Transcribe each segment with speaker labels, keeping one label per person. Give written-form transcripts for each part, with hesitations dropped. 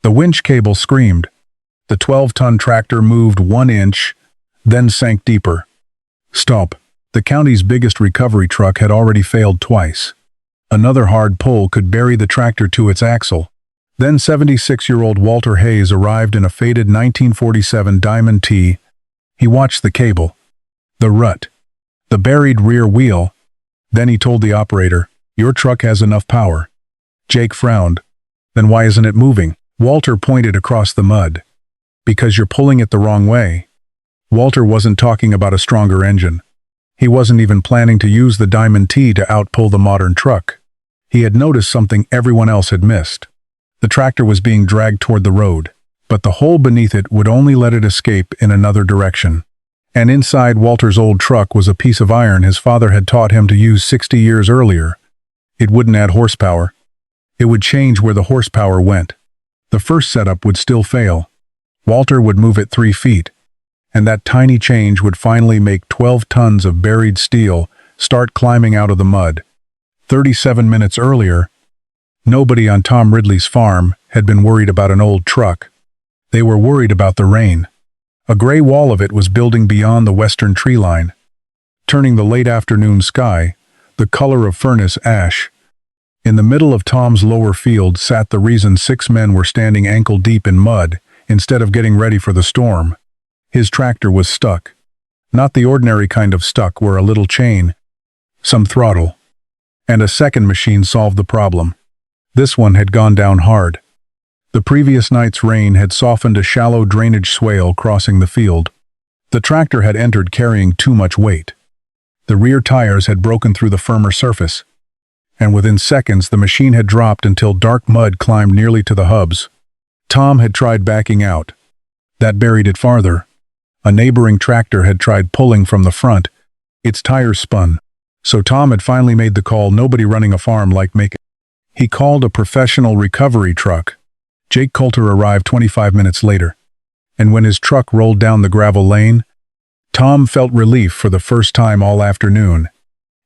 Speaker 1: The winch cable screamed. The 12-ton tractor moved 1 inch, then sank deeper. Stop. The county's biggest recovery truck had already failed twice. Another hard pull could bury the tractor to its axle. Then 76-year-old Walter Hayes arrived in a faded 1947 Diamond T. He watched the cable, the rut, the buried rear wheel. Then he told the operator, "Your truck has enough power." Jake frowned. "Then why isn't it moving?" Walter pointed across the mud. "Because you're pulling it the wrong way." Walter wasn't talking about a stronger engine. He wasn't even planning to use the Diamond T to outpull the modern truck. He had noticed something everyone else had missed. The tractor was being dragged toward the road, but the hole beneath it would only let it escape in another direction. And inside Walter's old truck was a piece of iron his father had taught him to use 60 years earlier. It wouldn't add horsepower. It would change where the horsepower went. The first setup would still fail. Walter would move it 3 feet, and that tiny change would finally make 12 tons of buried steel start climbing out of the mud. 37 minutes earlier, nobody on Tom Ridley's farm had been worried about an old truck. They were worried about the rain. A gray wall of it was building beyond the western tree line, turning the late afternoon sky the color of furnace ash. In the middle of Tom's lower field sat the reason 6 men were standing ankle-deep in mud instead of getting ready for the storm. His tractor was stuck. Not the ordinary kind of stuck where a little chain, some throttle, and a second machine solved the problem. This one had gone down hard. The previous night's rain had softened a shallow drainage swale crossing the field. The tractor had entered carrying too much weight. The rear tires had broken through the firmer surface, and within seconds the machine had dropped until dark mud climbed nearly to the hubs. Tom had tried backing out. That buried it farther. A neighboring tractor had tried pulling from the front. Its tires spun. So Tom had finally made the call nobody running a farm liked making. He called a professional recovery truck. Jake Coulter arrived 25 minutes later, and when his truck rolled down the gravel lane, Tom felt relief for the first time all afternoon.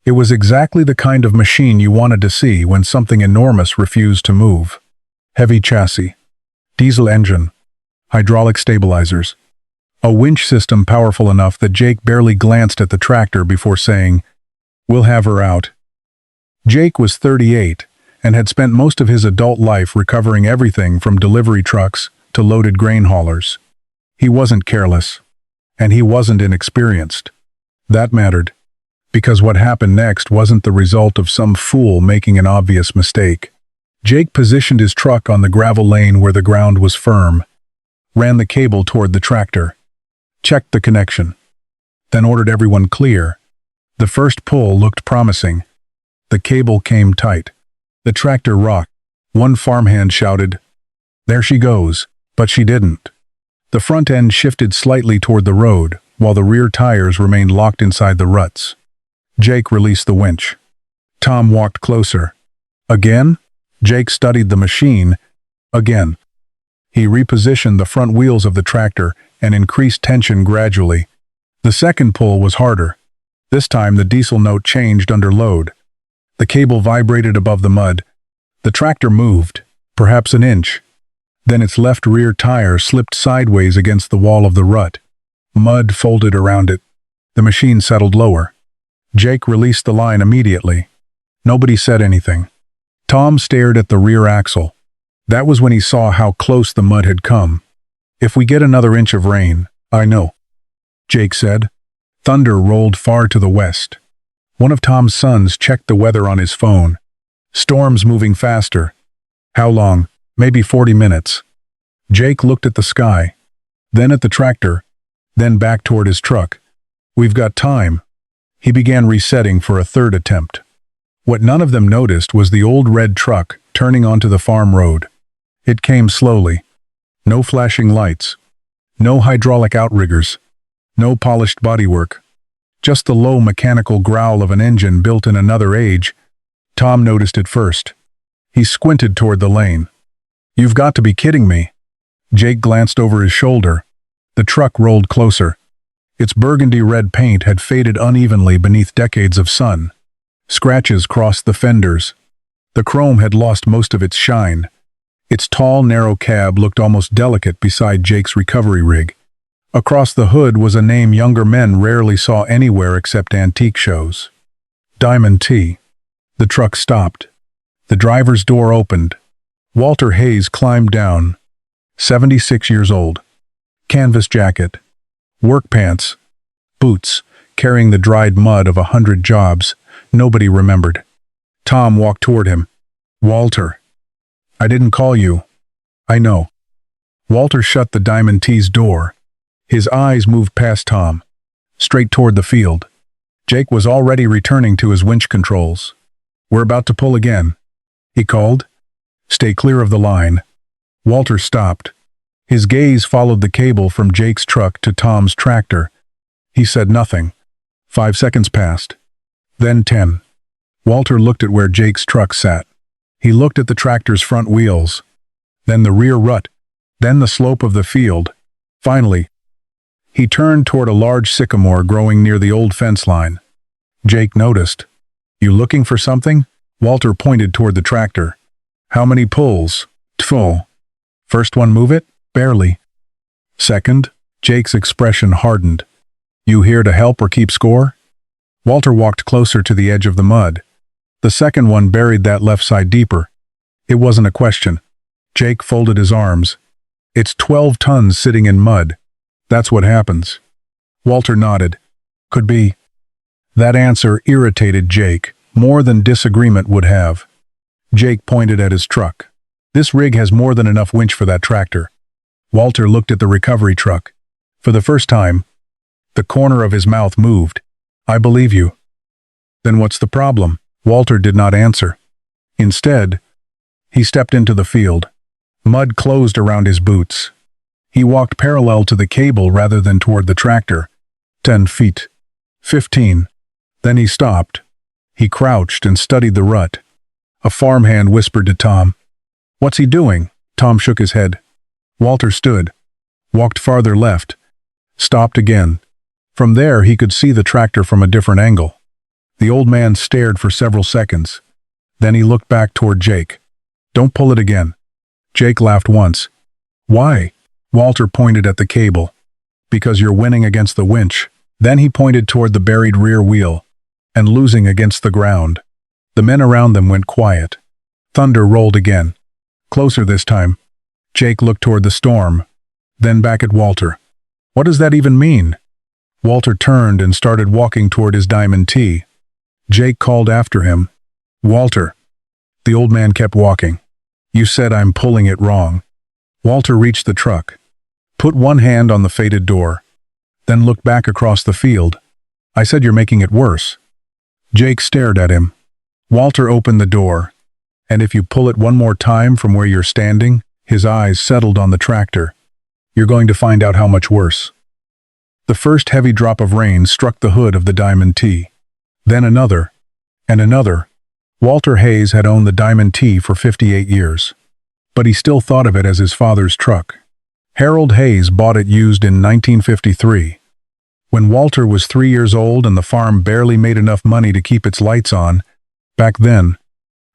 Speaker 1: It was exactly the kind of machine you wanted to see when something enormous refused to move. Heavy chassis, diesel engine, hydraulic stabilizers, a winch system powerful enough that Jake barely glanced at the tractor before saying, "We'll have her out." Jake was 38 and had spent most of his adult life recovering everything from delivery trucks to loaded grain haulers. He wasn't careless, and he wasn't inexperienced. That mattered, because what happened next wasn't the result of some fool making an obvious mistake. Jake positioned his truck on the gravel lane where the ground was firm, ran the cable toward the tractor, checked the connection, then ordered everyone clear. The first pull looked promising. The cable came tight. The tractor rocked. One farmhand shouted, "There she goes," but she didn't. The front end shifted slightly toward the road, while the rear tires remained locked inside the ruts. Jake released the winch. Tom walked closer. Again? Jake studied the machine. Again. He repositioned the front wheels of the tractor and increased tension gradually. The second pull was harder. This time the diesel note changed under load. The cable vibrated above the mud. The tractor moved, perhaps an inch. Then its left rear tire slipped sideways against the wall of the rut. Mud folded around it. The machine settled lower. Jake released the line immediately. Nobody said anything. Tom stared at the rear axle. That was when he saw how close the mud had come. "If we get another inch of rain, I know," Jake said. Thunder rolled far to the west. One of Tom's sons checked the weather on his phone. Storms moving faster. How long? Maybe 40 minutes. Jake looked at the sky, then at the tractor, then back toward his truck. "We've got time." He began resetting for a third attempt. What none of them noticed was the old red truck turning onto the farm road. It came slowly. No flashing lights. No hydraulic outriggers. No polished bodywork. Just the low mechanical growl of an engine built in another age. Tom noticed it first. He squinted toward the lane. "You've got to be kidding me." Jake glanced over his shoulder. The truck rolled closer. Its burgundy red paint had faded unevenly beneath decades of sun. Scratches crossed the fenders. The chrome had lost most of its shine. Its tall, narrow cab looked almost delicate beside Jake's recovery rig. Across the hood was a name younger men rarely saw anywhere except antique shows. Diamond T. The truck stopped. The driver's door opened. Walter Hayes climbed down. 76 years old. Canvas jacket. Work pants. Boots, carrying the dried mud of 100 jobs. Nobody remembered. Tom walked toward him. Walter. I didn't call you. I know. Walter shut the Diamond T's door. His eyes moved past Tom, straight toward the field. Jake was already returning to his winch controls. We're about to pull again, he called. Stay clear of the line. Walter stopped. His gaze followed the cable from Jake's truck to Tom's tractor. He said nothing. 5 seconds passed. Then 10. Walter looked at where Jake's truck sat. He looked at the tractor's front wheels, then the rear rut, then the slope of the field. Finally, he turned toward a large sycamore growing near the old fence line. Jake noticed. You looking for something? Walter pointed toward the tractor. How many pulls? Full. First one move it? Barely. Second? Jake's expression hardened. You here to help or keep score? Walter walked closer to the edge of the mud. The second one buried that left side deeper. It wasn't a question. Jake folded his arms. It's 12 tons sitting in mud. That's what happens. Walter nodded. Could be. That answer irritated Jake, more than disagreement would have. Jake pointed at his truck. This rig has more than enough winch for that tractor. Walter looked at the recovery truck. For the first time, the corner of his mouth moved. I believe you. Then what's the problem? Walter did not answer. Instead, he stepped into the field. Mud closed around his boots. He walked parallel to the cable rather than toward the tractor. 10 feet. 15. Then he stopped. He crouched and studied the rut. A farmhand whispered to Tom. What's he doing? Tom shook his head. Walter stood. Walked farther left. Stopped again. From there he could see the tractor from a different angle. The old man stared for several seconds. Then he looked back toward Jake. Don't pull it again. Jake laughed once. Why? Walter pointed at the cable. Because you're winning against the winch. Then he pointed toward the buried rear wheel. And losing against the ground. The men around them went quiet. Thunder rolled again. Closer this time. Jake looked toward the storm. Then back at Walter. What does that even mean? Walter turned and started walking toward his Diamond T. Jake called after him. Walter. The old man kept walking. You said I'm pulling it wrong. Walter reached the truck. Put one hand on the faded door. Then looked back across the field. I said you're making it worse. Jake stared at him. Walter opened the door. And if you pull it one more time from where you're standing, his eyes settled on the tractor. You're going to find out how much worse. The first heavy drop of rain struck the hood of the Diamond T. Then another, and another. Walter Hayes had owned the Diamond T for 58 years. But he still thought of it as his father's truck. Harold Hayes bought it used in 1953. When Walter was 3 years old and the farm barely made enough money to keep its lights on, back then,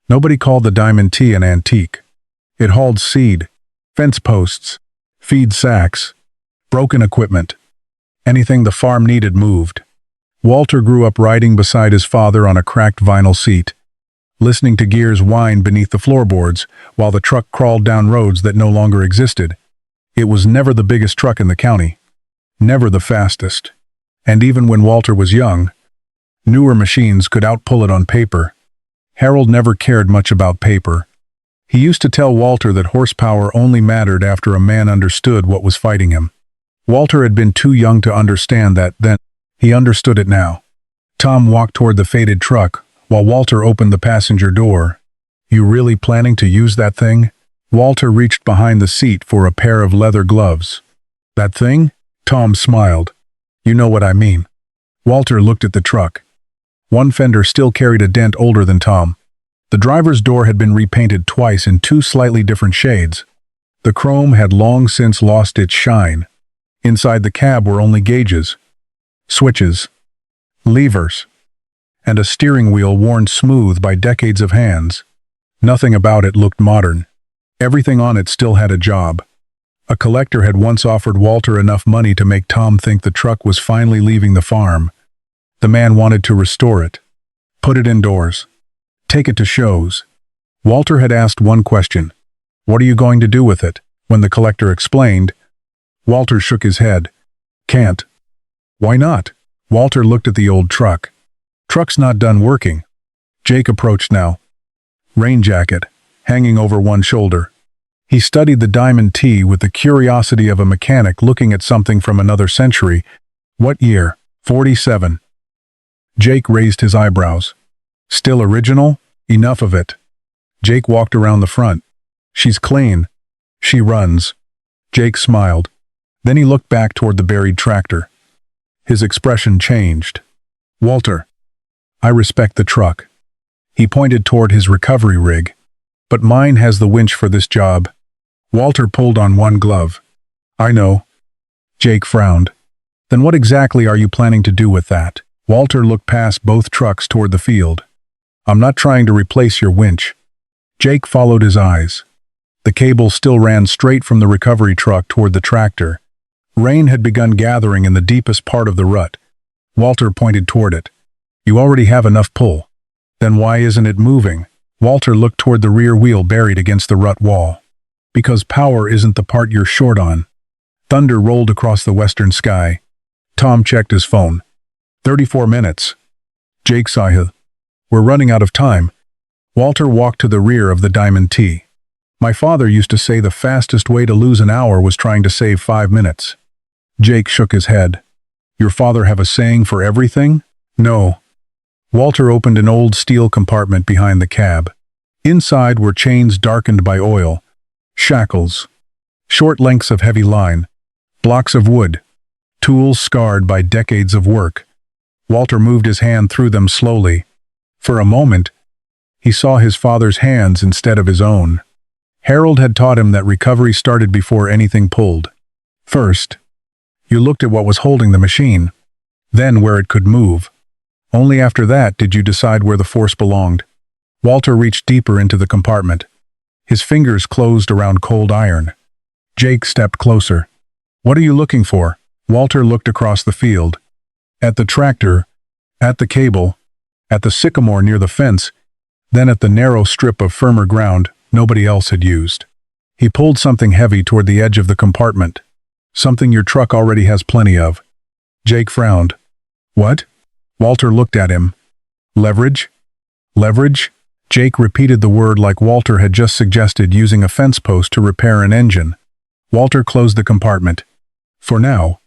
Speaker 1: nobody called the Diamond T an antique. It hauled seed, fence posts, feed sacks, broken equipment. Anything the farm needed moved. Walter grew up riding beside his father on a cracked vinyl seat, listening to gears whine beneath the floorboards while the truck crawled down roads that no longer existed. It was never the biggest truck in the county, never the fastest. And even when Walter was young, newer machines could outpull it on paper. Harold never cared much about paper. He used to tell Walter that horsepower only mattered after a man understood what was fighting him. Walter had been too young to understand that then. He understood it now. Tom walked toward the faded truck, while Walter opened the passenger door. You really planning to use that thing? Walter reached behind the seat for a pair of leather gloves. That thing? Tom smiled. You know what I mean. Walter looked at the truck. One fender still carried a dent older than Tom. The driver's door had been repainted twice in 2 slightly different shades. The chrome had long since lost its shine. Inside the cab were only gauges, switches, levers, and a steering wheel worn smooth by decades of hands. Nothing about it looked modern. Everything on it still had a job. A collector had once offered Walter enough money to make Tom think the truck was finally leaving the farm. The man wanted to restore it, put it indoors, take it to shows. Walter had asked one question: "What are you going to do with it?" When the collector explained, Walter shook his head. "Can't." "Why not?" Walter looked at the old truck. "Truck's not done working." Jake approached now. Rain jacket, hanging over one shoulder. He studied the diamond T with the curiosity of a mechanic looking at something from another century. "What year?" 47. Jake raised his eyebrows. "Still original? Enough of it." Jake walked around the front. "She's clean. She runs." Jake smiled. Then he looked back toward the buried tractor. His expression changed. "Walter, I respect the truck." He pointed toward his recovery rig. "But mine has the winch for this job." Walter pulled on one glove. "I know." Jake frowned. "Then what exactly are you planning to do with that?" Walter looked past both trucks toward the field. "I'm not trying to replace your winch." Jake followed his eyes. The cable still ran straight from the recovery truck toward the tractor. Rain had begun gathering in the deepest part of the rut. Walter pointed toward it. "You already have enough pull." "Then why isn't it moving?" Walter looked toward the rear wheel buried against the rut wall. "Because power isn't the part you're short on." Thunder rolled across the western sky. Tom checked his phone. 34 minutes. Jake sighed. "We're running out of time." Walter walked to the rear of the Diamond T. "My father used to say the fastest way to lose an hour was trying to save 5 minutes. Jake shook his head. "Your father have a saying for everything?" "No." Walter opened an old steel compartment behind the cab. Inside were chains darkened by oil, shackles, short lengths of heavy line, blocks of wood, tools scarred by decades of work. Walter moved his hand through them slowly. For a moment, he saw his father's hands instead of his own. Harold had taught him that recovery started before anything pulled. First, you looked at what was holding the machine, then where it could move. Only after that did you decide where the force belonged. Walter reached deeper into the compartment. His fingers closed around cold iron. Jake stepped closer. "What are you looking for?" Walter looked across the field. At the tractor, at the cable, at the sycamore near the fence, then at the narrow strip of firmer ground nobody else had used. He pulled something heavy toward the edge of the compartment. "Something your truck already has plenty of." Jake frowned. "What?" Walter looked at him. "Leverage? Leverage?" Jake repeated the word like Walter had just suggested, using a fence post to repair an engine. Walter closed the compartment. "For now."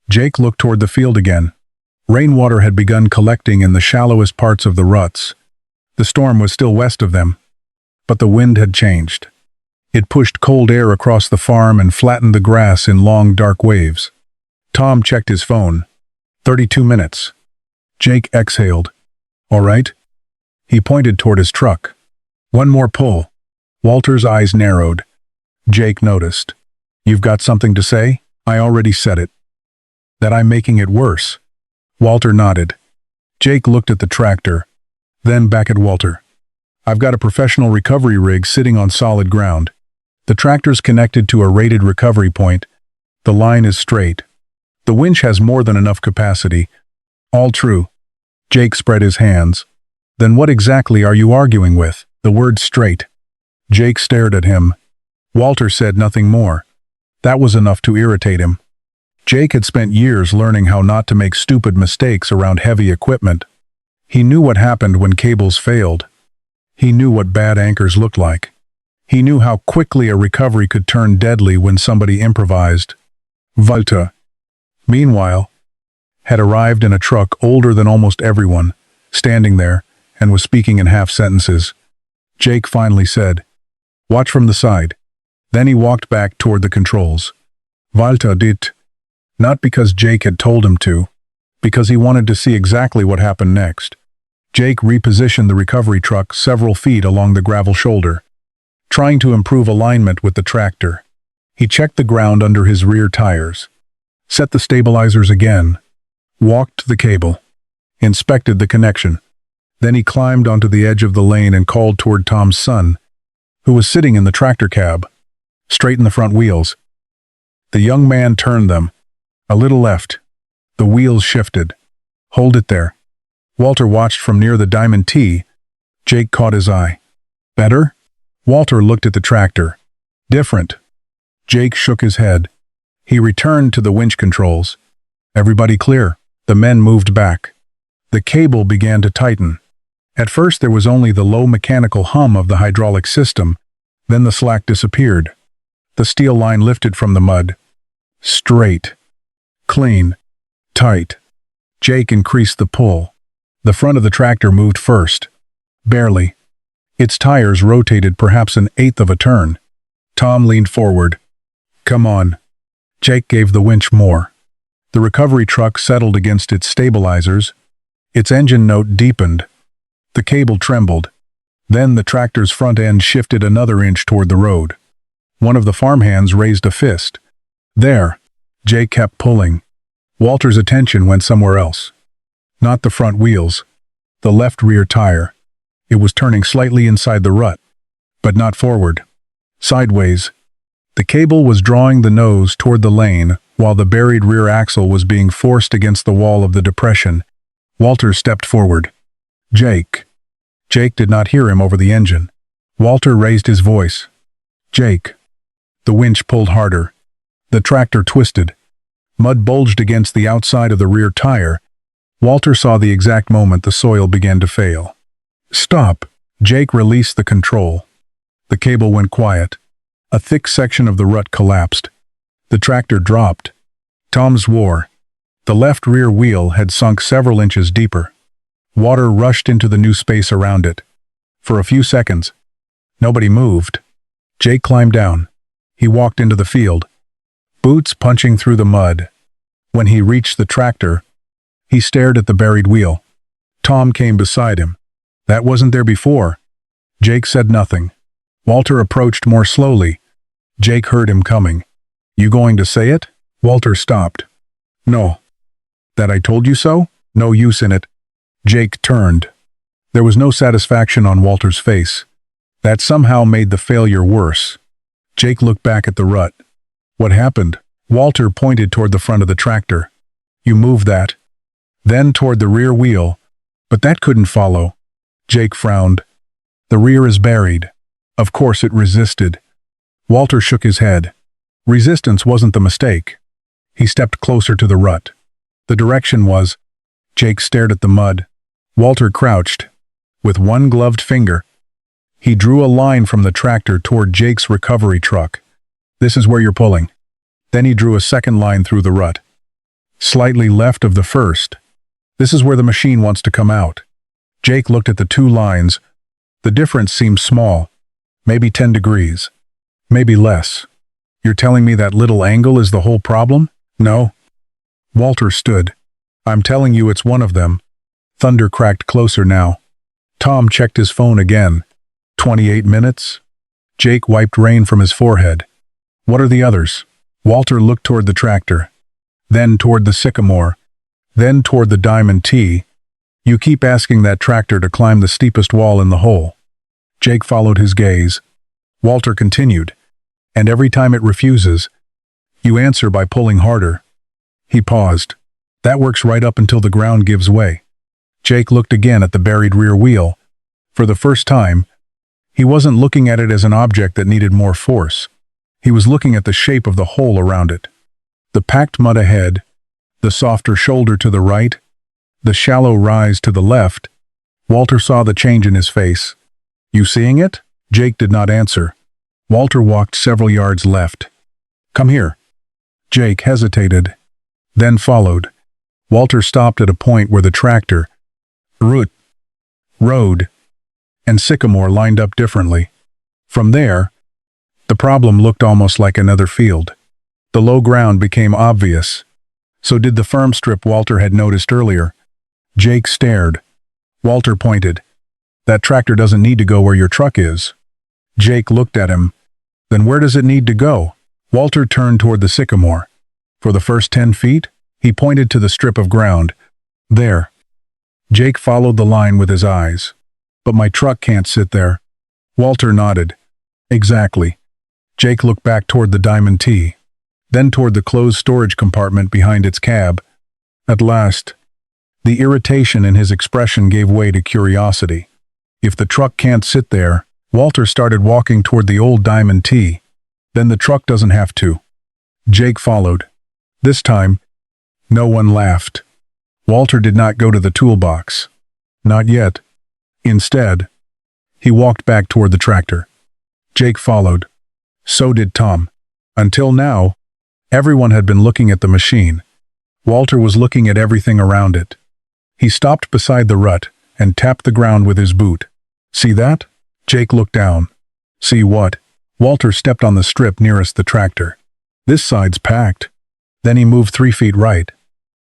Speaker 1: Jake looked toward the field again. Rainwater had begun collecting in the shallowest parts of the ruts. The storm was still west of them, but the wind had changed. It pushed cold air across the farm and flattened the grass in long, dark waves. Tom checked his phone. 32 minutes. Jake exhaled. "All right?" He pointed toward his truck. "One more pull." Walter's eyes narrowed. Jake noticed. "You've got something to say?" "I already said it." "That I'm making it worse." Walter nodded. Jake looked at the tractor, then back at Walter. "I've got a professional recovery rig sitting on solid ground. The tractor's connected to a rated recovery point. The line is straight. The winch has more than enough capacity. All true." Jake spread his hands. "Then what exactly are you arguing with?" "The word straight." Jake stared at him. Walter said nothing more. That was enough to irritate him. Jake had spent years learning how not to make stupid mistakes around heavy equipment. He knew what happened when cables failed. He knew what bad anchors looked like. He knew how quickly a recovery could turn deadly when somebody improvised. Walter, meanwhile, had arrived in a truck older than almost everyone, standing there, and was speaking in half sentences. Jake finally said, "Watch from the side." Then he walked back toward the controls. Walter did. Not because Jake had told him to, because he wanted to see exactly what happened next. Jake repositioned the recovery truck several feet along the gravel shoulder, trying to improve alignment with the tractor. He checked the ground under his rear tires, set the stabilizers again, walked the cable, inspected the connection. Then he climbed onto the edge of the lane and called toward Tom's son. who was sitting in the tractor cab. Straighten the front wheels. The young man turned them. A little left. The wheels shifted. Hold it there. Walter watched from near the diamond T. Jake caught his eye. Better? Walter looked at the tractor. Different. Jake shook his head. He returned to the winch controls. Everybody clear. The men moved back. The cable began to tighten. At first there was only the low mechanical hum of the hydraulic system, then the slack disappeared. The steel line lifted from the mud. Straight. Clean. Tight. Jake increased the pull. The front of the tractor moved first. Barely. Its tires rotated perhaps an eighth of a turn. Tom leaned forward. Come on. Jake gave the winch more. The recovery truck settled against its stabilizers. Its engine note deepened. The cable trembled. Then the tractor's front end shifted another inch toward the road. One of the farmhands raised a fist. There. Jake kept pulling. Walter's attention went somewhere else. Not the front wheels. The left rear tire. It was turning slightly inside the rut, but not forward. Sideways. The cable was drawing the nose toward the lane, while the buried rear axle was being forced against the wall of the depression. Walter stepped forward. Jake. Jake did not hear him over the engine. Walter raised his voice. Jake. The winch pulled harder. The tractor twisted. Mud bulged against the outside of the rear tire. Walter saw the exact moment the soil began to fail. Stop. Jake released the control. The cable went quiet. A thick section of the rut collapsed. The tractor dropped. Tom swore. The left rear wheel had sunk several inches deeper. Water rushed into the new space around it. For a few seconds, nobody moved. Jake climbed down. He walked into the field, boots punching through the mud. When he reached the tractor, he stared at the buried wheel. Tom came beside him. That wasn't there before. Jake said nothing. Walter approached more slowly. Jake heard him coming. You going to say it? Walter stopped. No. That I told you so? No use in it. Jake turned. There was no satisfaction on Walter's face. That somehow made the failure worse. Jake looked back at the rut. What happened? Walter pointed toward the front of the tractor. You moved that. Then toward the rear wheel. But that couldn't follow. Jake frowned. The rear is buried. Of course it resisted. Walter shook his head. Resistance wasn't the mistake. He stepped closer to the rut. The direction was. Jake stared at the mud. Walter crouched. With one gloved finger, he drew a line from the tractor toward Jake's recovery truck. This is where you're pulling. Then he drew a second line through the rut. Slightly left of the first. This is where the machine wants to come out. Jake looked at the two lines. The difference seemed small. Maybe 10 degrees. Maybe less. You're telling me that little angle is the whole problem? No. Walter stood. I'm telling you it's one of them. Thunder cracked closer now. Tom checked his phone again. 28 minutes? Jake wiped rain from his forehead. What are the others? Walter looked toward the tractor. Then toward the sycamore. Then toward the diamond T. You keep asking that tractor to climb the steepest wall in the hole. Jake followed his gaze. Walter continued. And every time it refuses, you answer by pulling harder. He paused. That works right up until the ground gives way. Jake looked again at the buried rear wheel. For the first time, he wasn't looking at it as an object that needed more force. He was looking at the shape of the hole around it. The packed mud ahead, the softer shoulder to the right, the shallow rise to the left. Walter saw the change in his face. You seeing it? Jake did not answer. Walter walked several yards left. Come here. Jake hesitated, then followed. Walter stopped at a point where the tractor, road, and sycamore lined up differently. From there, the problem looked almost like another field. The low ground became obvious. So did the firm strip Walter had noticed earlier. Jake stared. Walter pointed. That tractor doesn't need to go where your truck is. Jake looked at him. Then where does it need to go? Walter turned toward the sycamore. For the first 10 feet, he pointed to the strip of ground. There. Jake followed the line with his eyes. But my truck can't sit there. Walter nodded. Exactly. Jake looked back toward the Diamond T, then toward the closed storage compartment behind its cab. At last, the irritation in his expression gave way to curiosity. If the truck can't sit there, Walter started walking toward the old Diamond T. Then the truck doesn't have to. Jake followed. This time, no one laughed. Walter did not go to the toolbox. Not yet. Instead, he walked back toward the tractor. Jake followed. So did Tom. Until now, everyone had been looking at the machine. Walter was looking at everything around it. He stopped beside the rut and tapped the ground with his boot. See that? Jake looked down. See what? Walter stepped on the strip nearest the tractor. This side's packed. Then he moved 3 feet right.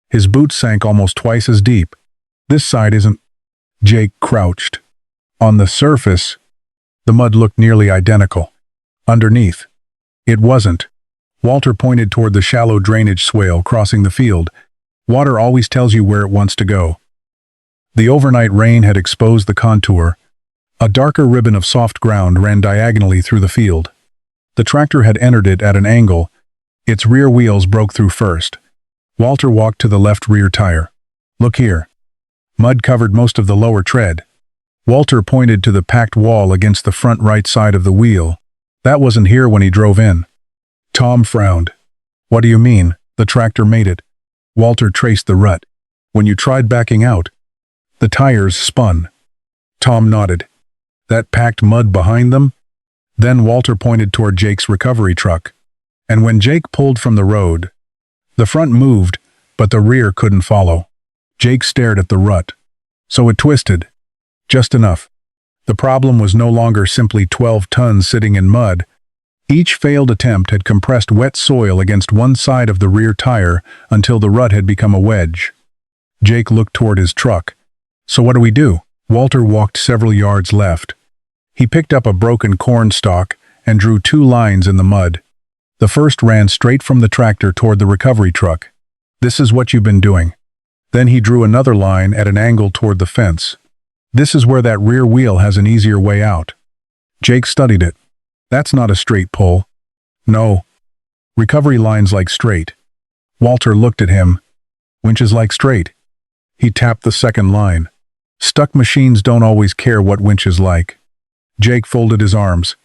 Speaker 1: His boot sank almost twice as deep. This side isn't. Jake crouched. On the surface, the mud looked nearly identical. Underneath, it wasn't. Walter pointed toward the shallow drainage swale crossing the field. Water always tells you where it wants to go. The overnight rain had exposed the contour. A darker ribbon of soft ground ran diagonally through the field. The tractor had entered it at an angle. Its rear wheels broke through first. Walter walked to the left rear tire. Look here. Mud covered most of the lower tread. Walter pointed to the packed wall against the front right side of the wheel. That wasn't here when he drove in. Tom frowned. What do you mean? The tractor made it. Walter traced the rut. When you tried backing out, the tires spun. Tom nodded. That packed mud behind them? Then Walter pointed toward Jake's recovery truck. And when Jake pulled from the road, the front moved, but the rear couldn't follow. Jake stared at the rut. So it twisted. Just enough. The problem was no longer simply 12 tons sitting in mud. Each failed attempt had compressed wet soil against one side of the rear tire until the rut had become a wedge. Jake looked toward his truck. So what do we do? Walter walked several yards left. He picked up a broken corn stalk and drew 2 lines in the mud. The first ran straight from the tractor toward the recovery truck. This is what you've been doing. Then he drew another line at an angle toward the fence. This is where that rear wheel has an easier way out. Jake studied it. That's not a straight pull. No. Recovery lines like straight. Walter looked at him. Winches like straight. He tapped the second line. Stuck machines don't always care what winch is like. Jake folded his arms.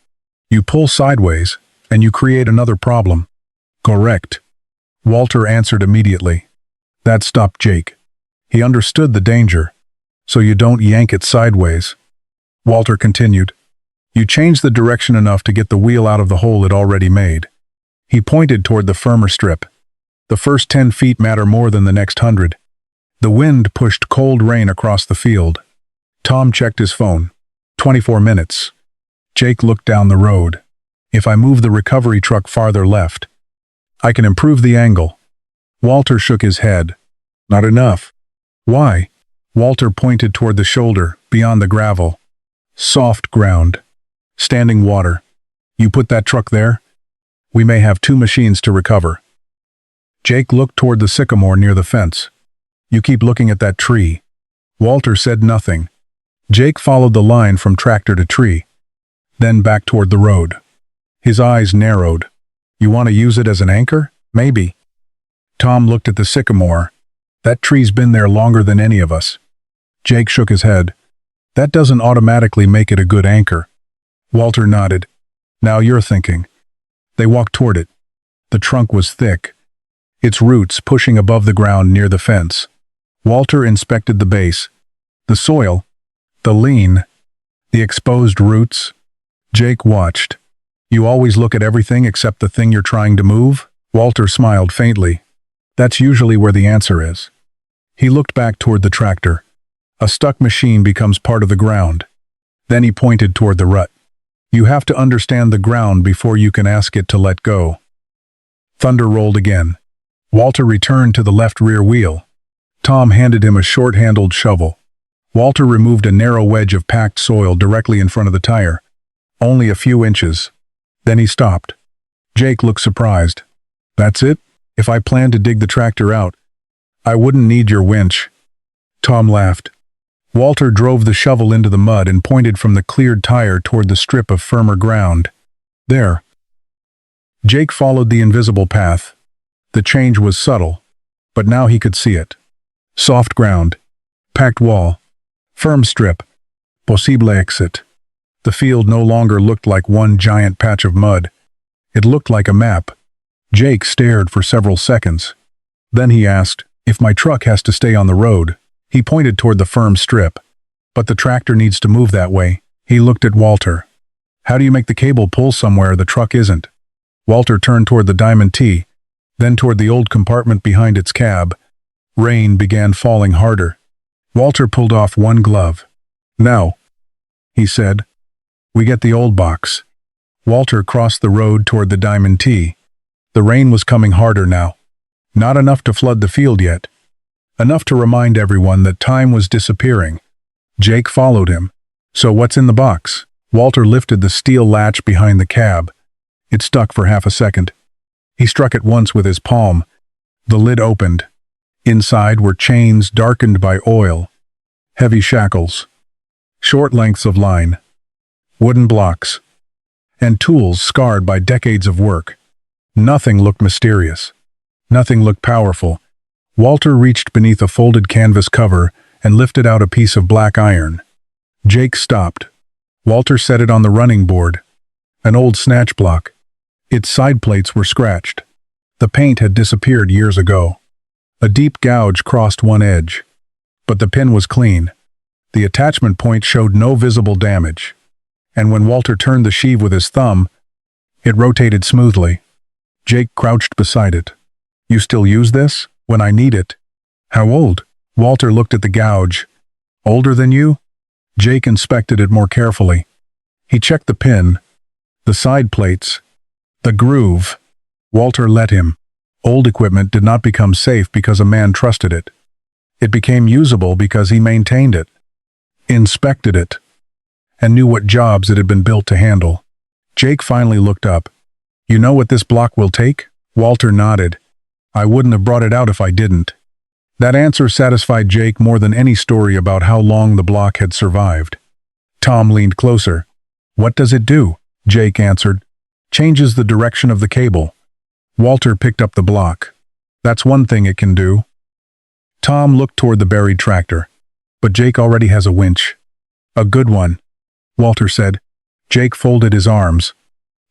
Speaker 1: You pull sideways, and you create another problem. Correct. Walter answered immediately. That stopped Jake. He understood the danger. So you don't yank it sideways. Walter continued. You change the direction enough to get the wheel out of the hole it already made. He pointed toward the firmer strip. The first 10 feet matter more than the next 100. The wind pushed cold rain across the field. Tom checked his phone. 24 minutes. Jake looked down the road. If I move the recovery truck farther left, I can improve the angle. Walter shook his head. Not enough. Why? Walter pointed toward the shoulder, beyond the gravel. Soft ground. Standing water. You put that truck there? We may have 2 machines to recover. Jake looked toward the sycamore near the fence. You keep looking at that tree. Walter said nothing. Jake followed the line from tractor to tree, then back toward the road. His eyes narrowed. You want to use it as an anchor? Maybe. Tom looked at the sycamore. That tree's been there longer than any of us. Jake shook his head. That doesn't automatically make it a good anchor. Walter nodded. Now you're thinking. They walked toward it. The trunk was thick, its roots pushing above the ground near the fence. Walter inspected the base, the soil, the lean, the exposed roots. Jake watched. You always look at everything except the thing you're trying to move? Walter smiled faintly. That's usually where the answer is. He looked back toward the tractor. A stuck machine becomes part of the ground. Then he pointed toward the rut. You have to understand the ground before you can ask it to let go. Thunder rolled again. Walter returned to the left rear wheel. Tom handed him a short-handled shovel. Walter removed a narrow wedge of packed soil directly in front of the tire. Only a few inches. Then he stopped. Jake looked surprised. That's it? If I planned to dig the tractor out, I wouldn't need your winch. Tom laughed. Walter drove the shovel into the mud and pointed from the cleared tire toward the strip of firmer ground. There. Jake followed the invisible path. The change was subtle, but now he could see it. Soft ground, packed wall, firm strip, possible exit. The field no longer looked like one giant patch of mud. It looked like a map. Jake stared for several seconds. Then he asked, "If my truck has to stay on the road?" He pointed toward the firm strip. "But the tractor needs to move that way." He looked at Walter. "How do you make the cable pull somewhere the truck isn't?" Walter turned toward the Diamond T, then toward the old compartment behind its cab. Rain began falling harder. Walter pulled off one glove. "Now," he said, "we get the old box." Walter crossed the road toward the Diamond T. The rain was coming harder now. Not enough to flood the field yet. Enough to remind everyone that time was disappearing. Jake followed him. "So what's in the box?" Walter lifted the steel latch behind the cab. It stuck for half a second. He struck it once with his palm. The lid opened. Inside were chains darkened by oil, heavy shackles, short lengths of line, wooden blocks, and tools scarred by decades of work. Nothing looked mysterious. Nothing looked powerful. Walter reached beneath a folded canvas cover and lifted out a piece of black iron. Jake stopped. Walter set it on the running board. An old Snatch block. Its side plates were scratched. The paint had disappeared years ago. A deep gouge crossed one edge. But the pin was clean. The attachment point showed no visible damage. And when Walter turned the sheave with his thumb, it rotated smoothly. Jake crouched beside it. "You still use this?" "When I need it." "How old?" Walter looked at the gouge. "Older than you?" Jake inspected it more carefully. He checked the pin, the side plates, the groove. Walter let him. Old equipment did not become safe because a man trusted it. It became usable because he maintained it, inspected it, and knew what jobs it had been built to handle. Jake finally looked up. "You know what this block will take?" Walter nodded. "I wouldn't have brought it out if I didn't." That answer satisfied Jake more than any story about how long the block had survived. Tom leaned closer. "What does it do?" Jake answered. "Changes the direction of the cable." Walter picked up the block. "That's one thing it can do." Tom looked toward the buried tractor. "But Jake already has a winch." "A good one," Walter said. Jake folded his arms.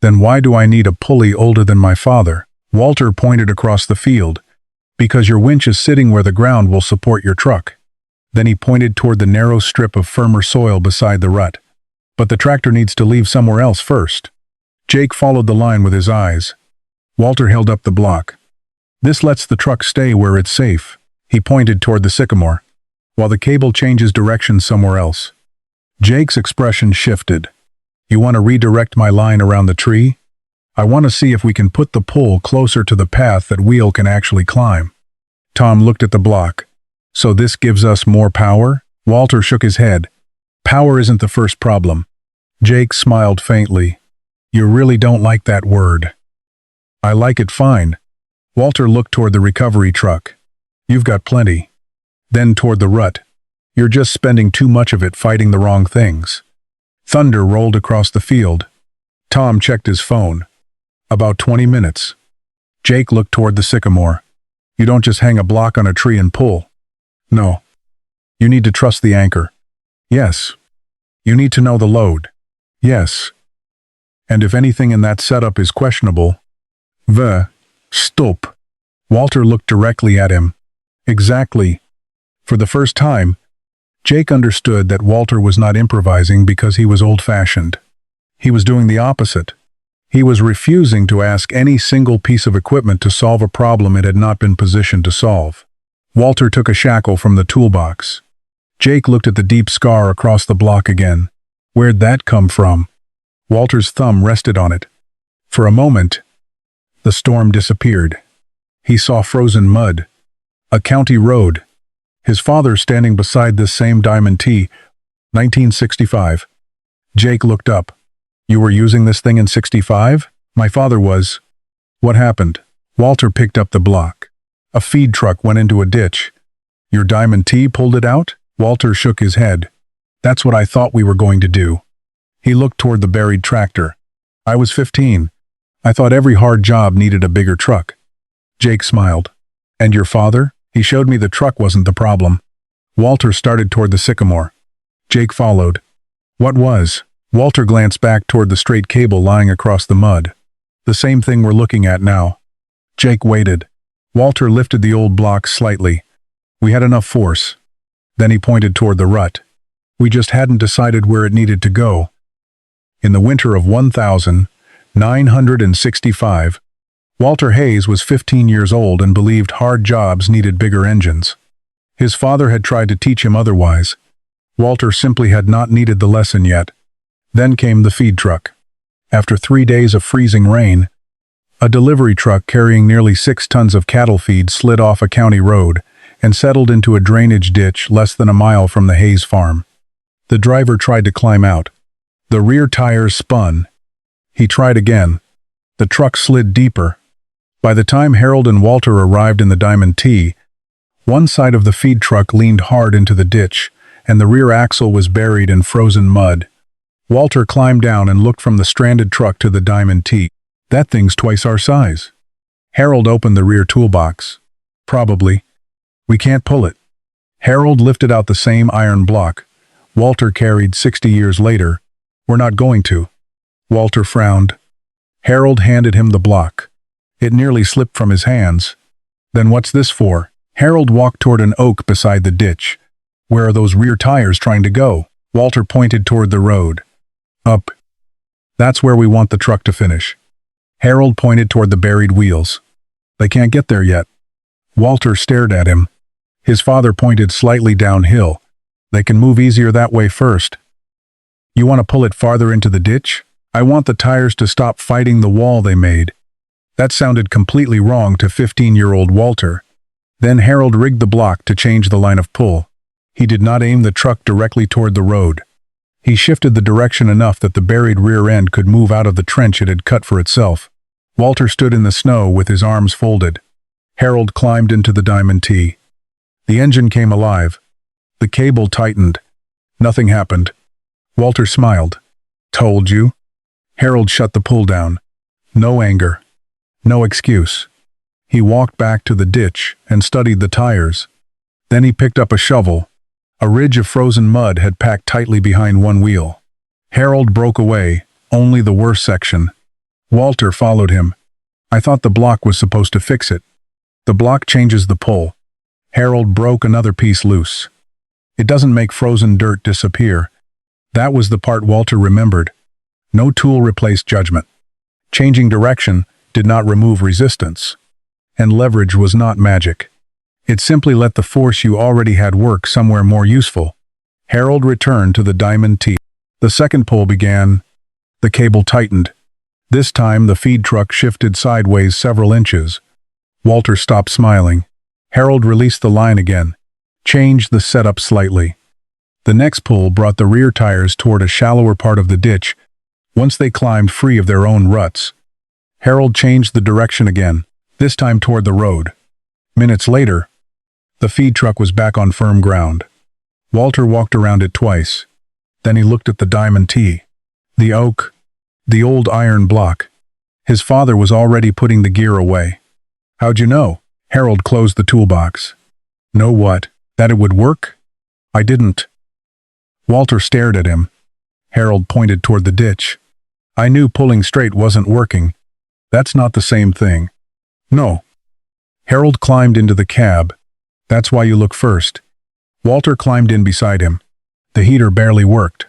Speaker 1: "Then why do I need a pulley older than my father?" Walter pointed across the field. "Because your winch is sitting where the ground will support your truck." Then he pointed toward the narrow strip of firmer soil beside the rut. "But the tractor needs to leave somewhere else first." Jake followed the line with his eyes. Walter held up the block. "This lets the truck stay where it's safe." He pointed toward the sycamore, "while the cable changes direction somewhere else." Jake's expression shifted. "You want to redirect my line around the tree?" "I want to see if we can put the pole closer to the path that wheel can actually climb." Tom looked at the block. "So this gives us more power?" Walter shook his head. "Power isn't the first problem." Jake smiled faintly. "You really don't like that word." "I like it fine." Walter looked toward the recovery truck. "You've got plenty." Then toward the rut. "You're just spending too much of it fighting the wrong things." Thunder rolled across the field. Tom checked his phone. "About 20 minutes." Jake looked toward the sycamore. "You don't just hang a block on a tree and pull." "No. You need to trust the anchor." "Yes." "You need to know the load." "Yes." "And if anything in that setup is questionable." Stop." Walter looked directly at him. "Exactly." For the first time, Jake understood that Walter was not improvising because he was old-fashioned. He was doing the opposite. He was refusing to ask any single piece of equipment to solve a problem it had not been positioned to solve. Walter took a shackle from the toolbox. Jake looked at the deep scar across the block again. "Where'd that come from?" Walter's thumb rested on it. For a moment, the storm disappeared. He saw frozen mud, a county road, his father standing beside this same Diamond T, 1965. Jake looked up. "You were using this thing in 65? "My father was." "What happened?" Walter picked up the block. "A feed truck went into a ditch." "Your Diamond T pulled it out?" Walter shook his head. "That's what I thought we were going to do." He looked toward the buried tractor. I was 15. I thought every hard job needed a bigger truck. Jake smiled. And your father? He showed me the truck wasn't the problem. Walter started toward the sycamore. Jake followed. What was? Walter glanced back toward the straight cable lying across the mud. The same thing we're looking at now. Jake waited. Walter lifted the old block slightly. We had enough force. Then he pointed toward the rut. We just hadn't decided where it needed to go. In the winter of 1965, Walter Hayes was 15 years old and believed hard jobs needed bigger engines. His father had tried to teach him otherwise. Walter simply had not needed the lesson yet. Then came the feed truck. After 3 days of freezing rain, a delivery truck carrying nearly 6 tons of cattle feed slid off a county road and settled into a drainage ditch less than a mile from the Hayes farm. The driver tried to climb out. The rear tires spun. He tried again. The truck slid deeper. By the time Harold and Walter arrived in the Diamond T, one side of the feed truck leaned hard into the ditch, and the rear axle was buried in frozen mud. Walter climbed down and looked from the stranded truck to the Diamond T. That thing's twice our size. Harold opened the rear toolbox. Probably. We can't pull it. Harold lifted out the same iron block Walter carried 60 years later. We're not going to. Walter frowned. Harold handed him the block. It nearly slipped from his hands. Then what's this for? Harold walked toward an oak beside the ditch. Where are those rear tires trying to go? Walter pointed toward the road. Up. That's where we want the truck to finish. Harold pointed toward the buried wheels. They can't get there yet. Walter stared at him. His father pointed slightly downhill. They can move easier that way first. You want to pull it farther into the ditch? I want the tires to stop fighting the wall they made. That sounded completely wrong to 15-year-old Walter. Then Harold rigged the block to change the line of pull. He did not aim the truck directly toward the road. He shifted the direction enough that the buried rear end could move out of the trench it had cut for itself. Walter stood in the snow with his arms folded. Harold climbed into the Diamond T. The engine came alive. The cable tightened. Nothing happened. Walter smiled. Told you? Harold shut the pull down. No anger. No excuse. He walked back to the ditch and studied the tires. Then he picked up a shovel. A ridge of frozen mud had packed tightly behind one wheel. Harold broke away, only the worst section. Walter followed him. I thought the block was supposed to fix it. The block changes the pull. Harold broke another piece loose. It doesn't make frozen dirt disappear. That was the part Walter remembered. No tool replaced judgment. Changing direction did not remove resistance. And leverage was not magic. It simply let the force you already had work somewhere more useful. Harold returned to the Diamond T. The second pull began. The cable tightened. This time the feed truck shifted sideways several inches. Walter stopped smiling. Harold released the line again. Changed the setup slightly. The next pull brought the rear tires toward a shallower part of the ditch. Once they climbed free of their own ruts, Harold changed the direction again, this time toward the road. Minutes later, the feed truck was back on firm ground. Walter walked around it twice. Then he looked at the Diamond T. The oak. The old iron block. His father was already putting the gear away. How'd you know? Harold closed the toolbox. Know what? That it would work? I didn't. Walter stared at him. Harold pointed toward the ditch. I knew pulling straight wasn't working. That's not the same thing. No. Harold climbed into the cab. That's why you look first. Walter climbed in beside him. The heater barely worked.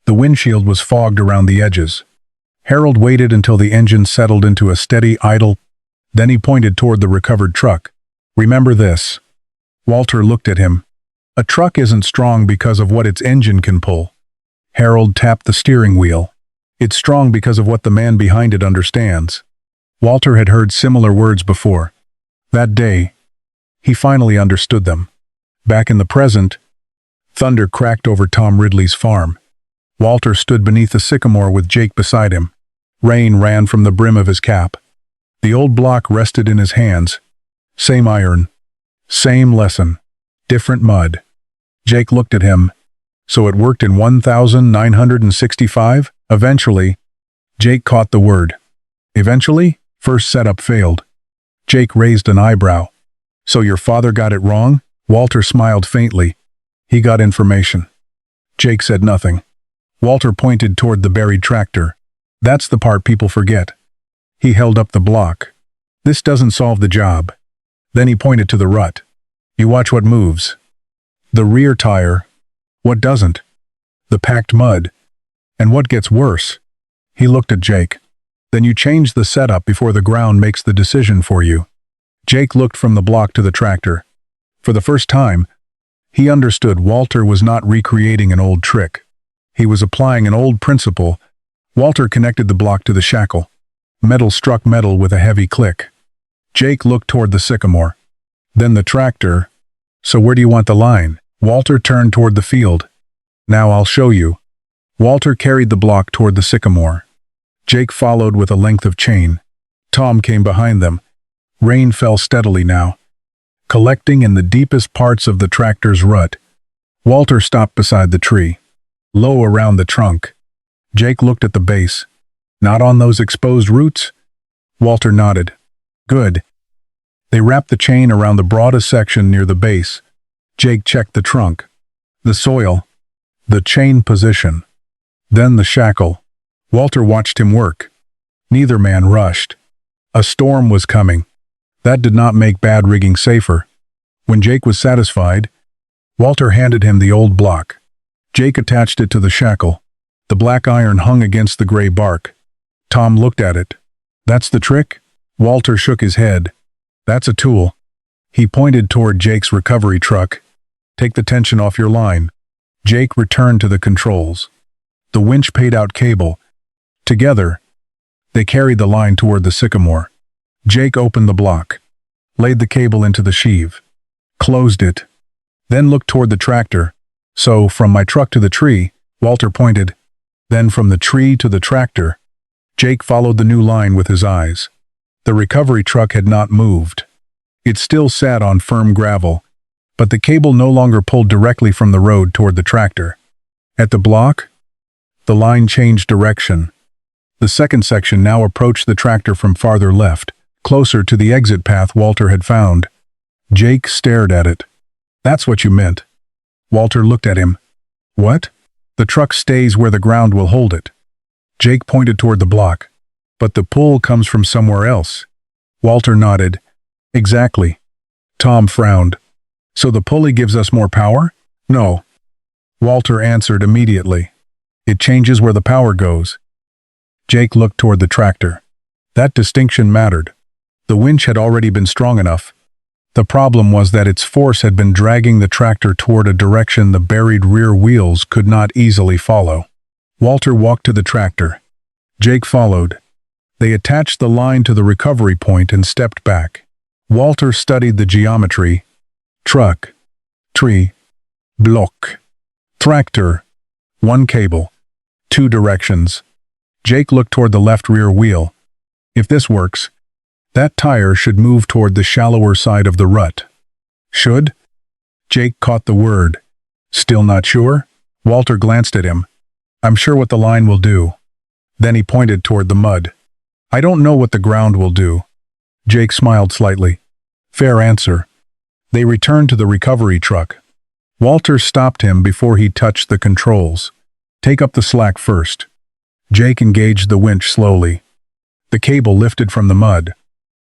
Speaker 1: The windshield was fogged around the edges. Harold waited until the engine settled into a steady idle. Then he pointed toward the recovered truck. Remember this. Walter looked at him. A truck isn't strong because of what its engine can pull. Harold tapped the steering wheel. It's strong because of what the man behind it understands. Walter had heard similar words before. That day, he finally understood them. Back in the present, thunder cracked over Tom Ridley's farm. Walter stood beneath a sycamore with Jake beside him. Rain ran from the brim of his cap. The old block rested in his hands. Same iron. Same lesson. Different mud. Jake looked at him. So it worked in 1965? Eventually, Jake caught the word. Eventually, first setup failed. Jake raised an eyebrow. So your father got it wrong? Walter smiled faintly. He got information. Jake said nothing. Walter pointed toward the buried tractor. That's the part people forget. He held up the block. This doesn't solve the job. Then he pointed to the rut. You watch what moves. The rear tire. What doesn't? The packed mud. And what gets worse? He looked at Jake. Then you change the setup before the ground makes the decision for you. Jake looked from the block to the tractor. For the first time, he understood Walter was not recreating an old trick. He was applying an old principle. Walter connected the block to the shackle. Metal struck metal with a heavy click. Jake looked toward the sycamore. Then the tractor. So where do you want the line? Walter turned toward the field. Now I'll show you. Walter carried the block toward the sycamore. Jake followed with a length of chain. Tom came behind them. Rain fell steadily now, collecting in the deepest parts of the tractor's rut. Walter stopped beside the tree, low around the trunk. Jake looked at the base. Not on those exposed roots? Walter nodded. Good. They wrapped the chain around the broadest section near the base. Jake checked the trunk, the soil, the chain position, then the shackle. Walter watched him work. Neither man rushed. A storm was coming. That did not make bad rigging safer. When Jake was satisfied, Walter handed him the old block. Jake attached it to the shackle. The black iron hung against the gray bark. Tom looked at it. That's the trick? Walter shook his head. That's a tool. He pointed toward Jake's recovery truck. Take the tension off your line. Jake returned to the controls. The winch paid out cable. Together, they carried the line toward the sycamore. Jake opened the block, laid the cable into the sheave, closed it, then looked toward the tractor. So, from my truck to the tree, Walter pointed, then from the tree to the tractor. Jake followed the new line with his eyes. The recovery truck had not moved. It still sat on firm gravel, but the cable no longer pulled directly from the road toward the tractor. At the block, the line changed direction. The second section now approached the tractor from farther left, closer to the exit path Walter had found. Jake stared at it. That's what you meant. Walter looked at him. What? The truck stays where the ground will hold it. Jake pointed toward the block. But the pull comes from somewhere else. Walter nodded. Exactly. Tom frowned. So the pulley gives us more power? No. Walter answered immediately. It changes where the power goes. Jake looked toward the tractor. That distinction mattered. The winch had already been strong enough. The problem was that its force had been dragging the tractor toward a direction the buried rear wheels could not easily follow. Walter walked to the tractor. Jake followed. They attached the line to the recovery point and stepped back. Walter studied the geometry. Truck, tree, block, tractor, one cable, two directions. Jake looked toward the left rear wheel. If this works, that tire should move toward the shallower side of the rut. Should? Jake caught the word. Still not sure? Walter glanced at him. I'm sure what the line will do. Then he pointed toward the mud. I don't know what the ground will do. Jake smiled slightly. Fair answer. They returned to the recovery truck. Walter stopped him before he touched the controls. Take up the slack first. Jake engaged the winch slowly. The cable lifted from the mud.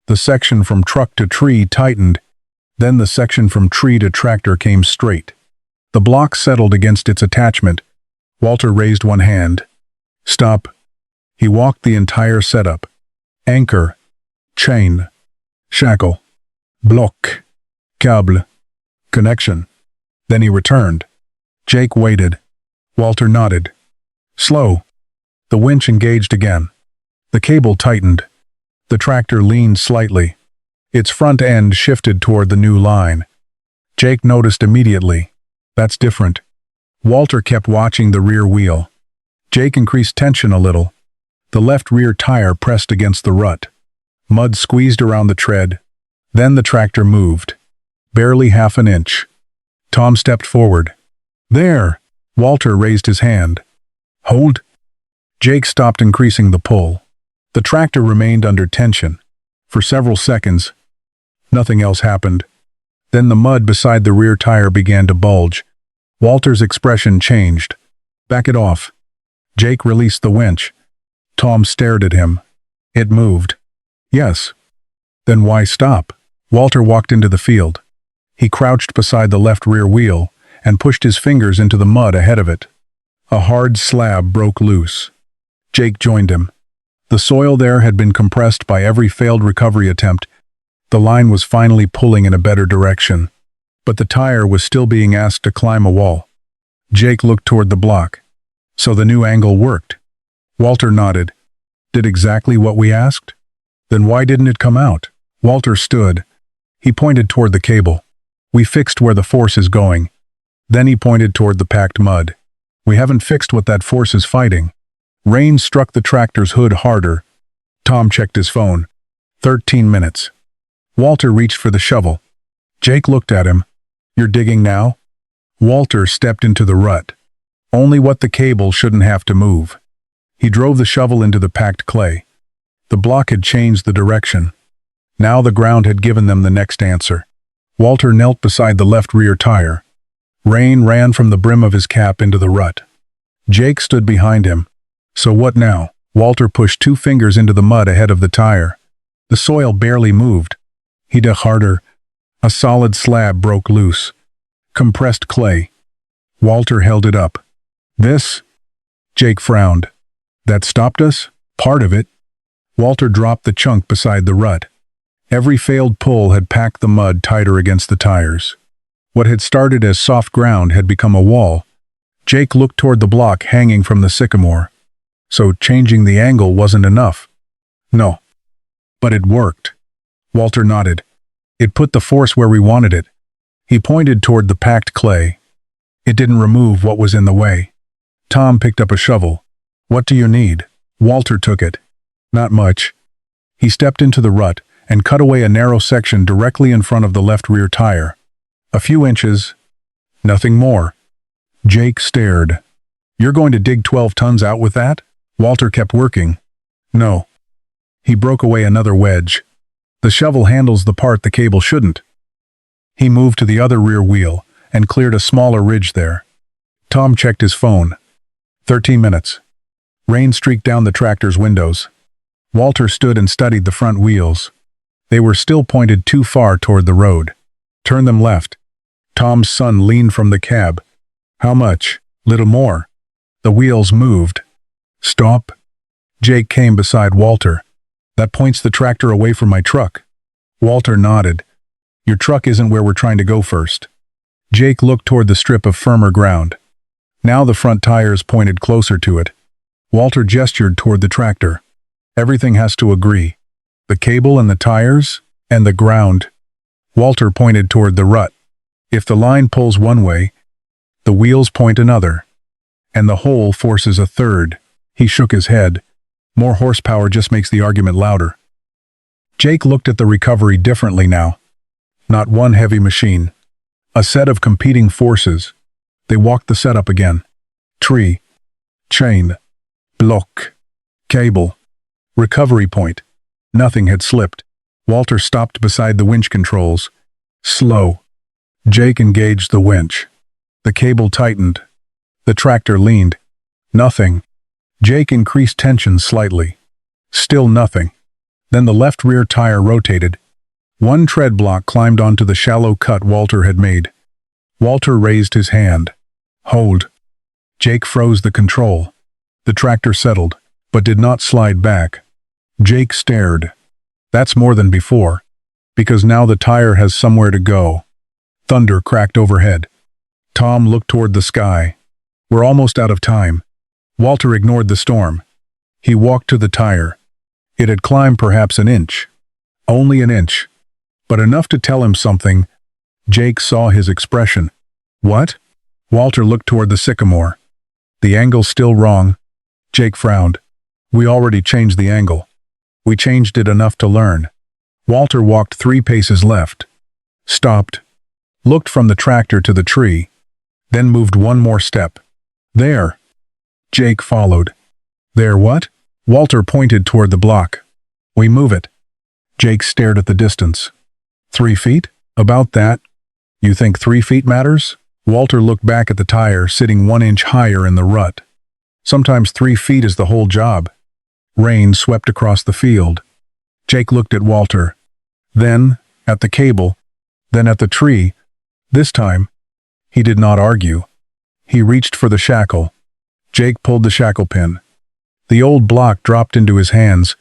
Speaker 1: The section from truck to tree tightened. Then the section from tree to tractor came straight. The block settled against its attachment. Walter raised one hand. Stop. He walked the entire setup. Anchor, chain, shackle, block, cable, connection. Then he returned. Jake waited. Walter nodded. Slow. The winch engaged again. The cable tightened. The tractor leaned slightly. Its front end shifted toward the new line. Jake noticed immediately. That's different. Walter kept watching the rear wheel. Jake increased tension a little. The left rear tire pressed against the rut. Mud squeezed around the tread. Then the tractor moved. Barely half an inch. Tom stepped forward. There! Walter raised his hand. Hold. Jake stopped increasing the pull. The tractor remained under tension. For several seconds, nothing else happened. Then the mud beside the rear tire began to bulge. Walter's expression changed. "Back it off." Jake released the winch. Tom stared at him. "It moved." "Yes." "Then why stop?" Walter walked into the field. He crouched beside the left rear wheel and pushed his fingers into the mud ahead of it. A hard slab broke loose. Jake joined him. The soil there had been compressed by every failed recovery attempt. The line was finally pulling in a better direction. But the tire was still being asked to climb a wall. Jake looked toward the block. "So the new angle worked?" Walter nodded. "Did exactly what we asked?" "Then why didn't it come out?" Walter stood. He pointed toward the cable. "We fixed where the force is going." Then he pointed toward the packed mud. "We haven't fixed what that force is fighting." Rain struck the tractor's hood harder. Tom checked his phone. 13 minutes. Walter reached for the shovel. Jake looked at him. "You're digging now?" Walter stepped into the rut. Only what the cable shouldn't have to move. He drove the shovel into the packed clay. The block had changed the direction. Now the ground had given them the next answer. Walter knelt beside the left rear tire. Rain ran from the brim of his cap into the rut. Jake stood behind him. "So what now?" Walter pushed 2 fingers into the mud ahead of the tire. The soil barely moved. He dug harder. A solid slab broke loose. Compressed clay. Walter held it up. "This?" Jake frowned. "That stopped us?" "Part of it." Walter dropped the chunk beside the rut. Every failed pull had packed the mud tighter against the tires. What had started as soft ground had become a wall. Jake looked toward the block hanging from the sycamore. So changing the angle wasn't enough. "No." "But it worked." Walter nodded. "It put the force where we wanted it." He pointed toward the packed clay. "It didn't remove what was in the way." Tom picked up a shovel. "What do you need?" Walter took it. "Not much." He stepped into the rut and cut away a narrow section directly in front of the left rear tire. A few inches. Nothing more. Jake stared. "You're going to dig 12 tons out with that?" Walter kept working. "No." He broke away another wedge. "The shovel handles the part the cable shouldn't." He moved to the other rear wheel and cleared a smaller ridge there. Tom checked his phone. 13 minutes. Rain streaked down the tractor's windows. Walter stood and studied the front wheels. They were still pointed too far toward the road. "Turn them left." Tom's son leaned from the cab. "How much?" "Little more." The wheels moved. "Stop." Jake came beside Walter. "That points the tractor away from my truck." Walter nodded. "Your truck isn't where we're trying to go first." Jake looked toward the strip of firmer ground. Now the front tires pointed closer to it. Walter gestured toward the tractor. "Everything has to agree. The cable and the tires, and the ground." Walter pointed toward the rut. "If the line pulls one way, the wheels point another. And the whole forces a third." He shook his head. "More horsepower just makes the argument louder." Jake looked at the recovery differently now. Not one heavy machine. A set of competing forces. They walked the setup again. Tree. Chain. Block. Cable. Recovery point. Nothing had slipped. Walter stopped beside the winch controls. Slow. Jake engaged the winch. The cable tightened. The tractor leaned. Nothing. Jake increased tension slightly. Still nothing. Then the left rear tire rotated. One tread block climbed onto the shallow cut Walter had made. Walter raised his hand. "Hold." Jake froze the control. The tractor settled, but did not slide back. Jake stared. That's more than before, because now the tire has somewhere to go. Thunder cracked overhead. Tom looked toward the sky. "We're almost out of time." Walter ignored the storm. He walked to the tire. It had climbed perhaps an inch. Only an inch. But enough to tell him something. Jake saw his expression. "What?" Walter looked toward the sycamore. "The angle's still wrong." Jake frowned. "We already changed the angle." "We changed it enough to learn." Walter walked 3 paces left. Stopped. Looked from the tractor to the tree. Then moved 1 more step. "There." Jake followed. There what? Walter pointed toward the block. We move it. Jake stared at the distance. 3 feet? About that. You think 3 feet matters? Walter looked back at the tire sitting 1 inch higher in the rut. Sometimes 3 feet is the whole job. Rain swept across the field. Jake looked at Walter. Then at the cable. Then at the tree. This time, he did not argue. He reached for the shackle. Jake pulled the shackle pin. The old block dropped into his hands.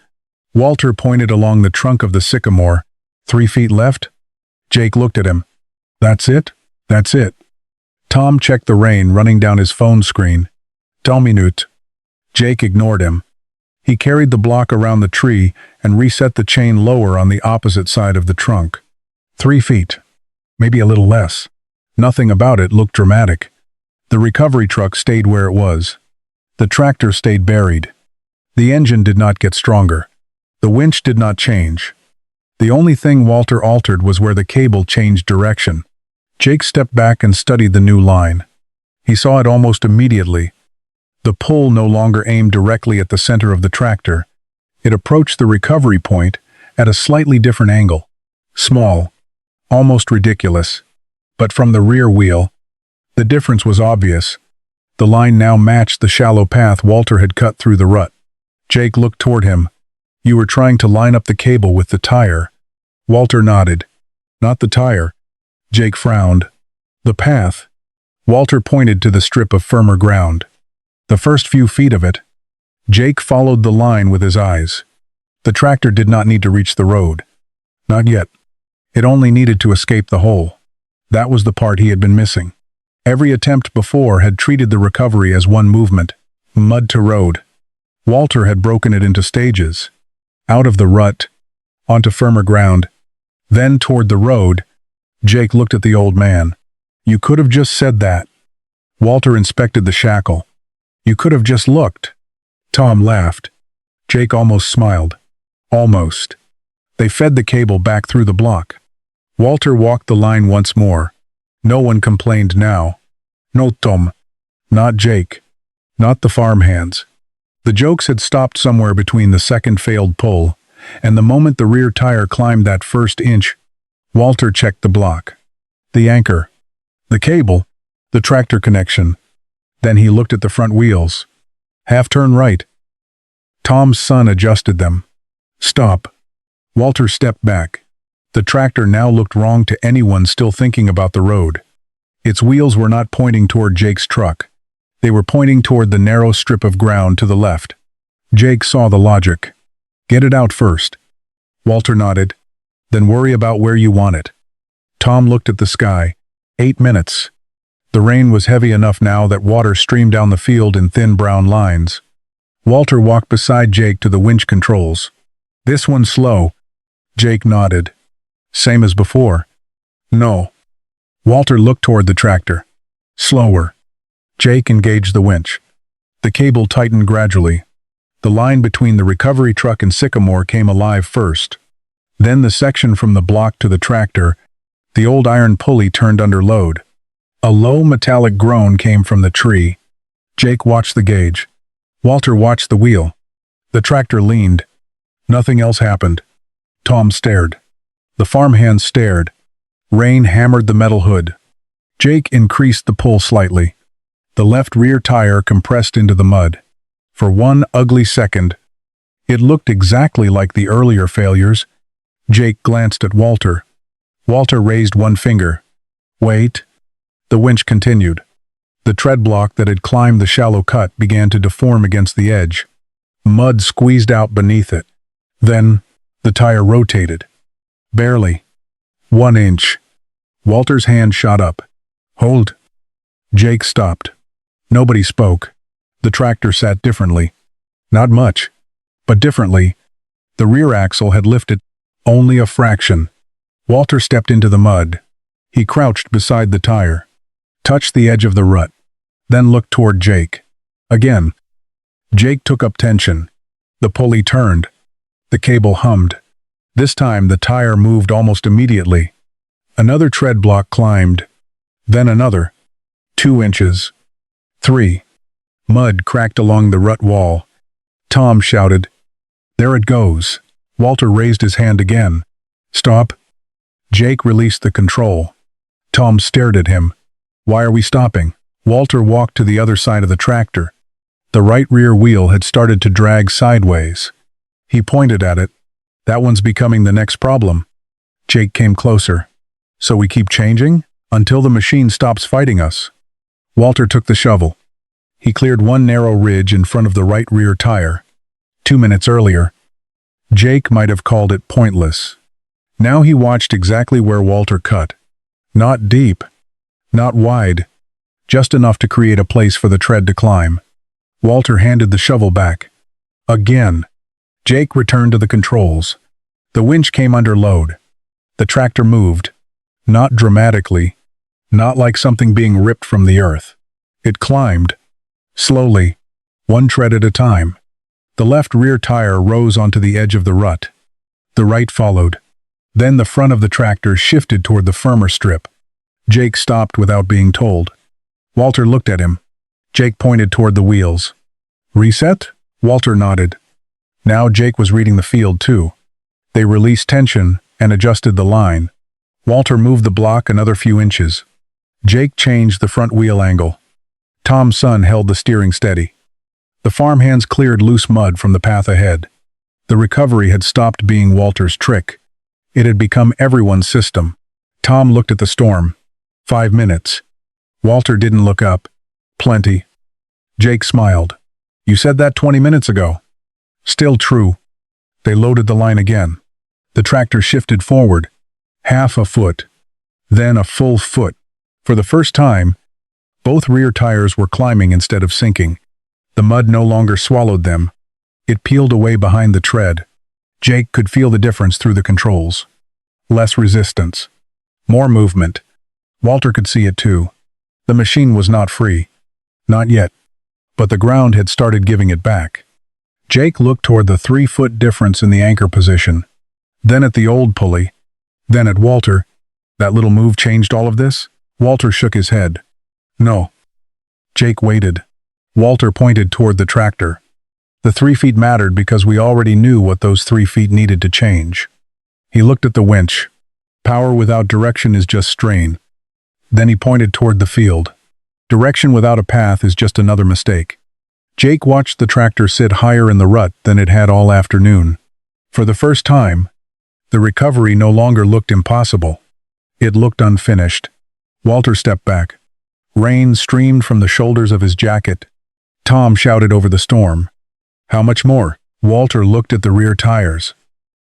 Speaker 1: Walter pointed along the trunk of the sycamore. 3 feet left? Jake looked at him. That's it? That's it. Tom checked the rain running down his phone screen. 10 minutes. Jake ignored him. He carried the block around the tree and reset the chain lower on the opposite side of the trunk. 3 feet. Maybe a little less. Nothing about it looked dramatic. The recovery truck stayed where it was. The tractor stayed buried. The engine did not get stronger. The winch did not change. The only thing Walter altered was where the cable changed direction. Jake stepped back and studied the new line. He saw it almost immediately. The pull no longer aimed directly at the center of the tractor. It approached the recovery point at a slightly different angle. Small, almost ridiculous. But from the rear wheel, the difference was obvious. The line now matched the shallow path Walter had cut through the rut. Jake looked toward him. You were trying to line up the cable with the tire. Walter nodded. Not the tire. Jake frowned. The path. Walter pointed to the strip of firmer ground. The first few feet of it. Jake followed the line with his eyes. The tractor did not need to reach the road. Not yet. It only needed to escape the hole. That was the part he had been missing. Every attempt before had treated the recovery as one movement, mud to road. Walter had broken it into stages. Out of the rut, onto firmer ground, then toward the road. Jake looked at the old man. You could have just said that. Walter inspected the shackle. You could have just looked. Tom laughed. Jake almost smiled. Almost. They fed the cable back through the block. Walter walked the line once more. No one complained now. No Tom. Not Jake. Not the farmhands. The jokes had stopped somewhere between the second failed pull, and the moment the rear tire climbed that first inch, Walter checked the block. The anchor. The cable. The tractor connection. Then he looked at the front wheels. Half turn right. Tom's son adjusted them. Stop. Walter stepped back. The tractor now looked wrong to anyone still thinking about the road. Its wheels were not pointing toward Jake's truck. They were pointing toward the narrow strip of ground to the left. Jake saw the logic. Get it out first. Walter nodded. Then worry about where you want it. Tom looked at the sky. 8 minutes. The rain was heavy enough now that water streamed down the field in thin brown lines. Walter walked beside Jake to the winch controls. This one's slow. Jake nodded. Same as before. No. Walter looked toward the tractor. Slower. Jake engaged the winch. The cable tightened gradually. The line between the recovery truck and sycamore came alive first. Then the section from the block to the tractor. The old iron pulley turned under load. A low metallic groan came from the tree. Jake watched the gauge. Walter watched the wheel. The tractor leaned. Nothing else happened. Tom stared. The farmhands stared. Rain hammered the metal hood. Jake increased the pull slightly. The left rear tire compressed into the mud. For one ugly second, it looked exactly like the earlier failures. Jake glanced at Walter. Walter raised one finger. Wait. The winch continued. The tread block that had climbed the shallow cut began to deform against the edge. Mud squeezed out beneath it. Then, the tire rotated. Barely. 1 inch. Walter's hand shot up. Hold. Jake stopped. Nobody spoke. The tractor sat differently. Not much, but differently. The rear axle had lifted only a fraction. Walter stepped into the mud. He crouched beside the tire, touched the edge of the rut, then looked toward Jake. Again. Jake took up tension. The pulley turned. The cable hummed. This time the tire moved almost immediately. Another tread block climbed. Then another. 2 inches. 3. Mud cracked along the rut wall. Tom shouted. There it goes. Walter raised his hand again. Stop. Jake released the control. Tom stared at him. Why are we stopping? Walter walked to the other side of the tractor. The right rear wheel had started to drag sideways. He pointed at it. That one's becoming the next problem. Jake came closer. So we keep changing? Until the machine stops fighting us. Walter took the shovel. He cleared one narrow ridge in front of the right rear tire. 2 minutes earlier, Jake might have called it pointless. Now he watched exactly where Walter cut. Not deep, not wide, just enough to create a place for the tread to climb. Walter handed the shovel back. Again. Jake returned to the controls. The winch came under load. The tractor moved. Not dramatically. Not like something being ripped from the earth. It climbed. Slowly. One tread at a time. The left rear tire rose onto the edge of the rut. The right followed. Then the front of the tractor shifted toward the firmer strip. Jake stopped without being told. Walter looked at him. Jake pointed toward the wheels. Reset? Walter nodded. Now Jake was reading the field too. They released tension and adjusted the line. Walter moved the block another few inches. Jake changed the front wheel angle. Tom's son held the steering steady. The farmhands cleared loose mud from the path ahead. The recovery had stopped being Walter's trick. It had become everyone's system. Tom looked at the storm. 5 minutes. Walter didn't look up. Plenty. Jake smiled. You said that 20 minutes ago. Still true. They loaded the line again. The tractor shifted forward. Half a foot. Then a full foot. For the first time, both rear tires were climbing instead of sinking. The mud no longer swallowed them. It peeled away behind the tread. Jake could feel the difference through the controls. Less resistance. More movement. Walter could see it too. The machine was not free. Not yet. But the ground had started giving it back. Jake looked toward the 3-foot difference in the anchor position. Then at the old pulley. Then at Walter. That little move changed all of this? Walter shook his head. No. Jake waited. Walter pointed toward the tractor. The 3 feet mattered because we already knew what those 3 feet needed to change. He looked at the winch. Power without direction is just strain. Then he pointed toward the field. Direction without a path is just another mistake. Jake watched the tractor sit higher in the rut than it had all afternoon. For the first time, the recovery no longer looked impossible. It looked unfinished. Walter stepped back. Rain streamed from the shoulders of his jacket. Tom shouted over the storm. How much more? Walter looked at the rear tires.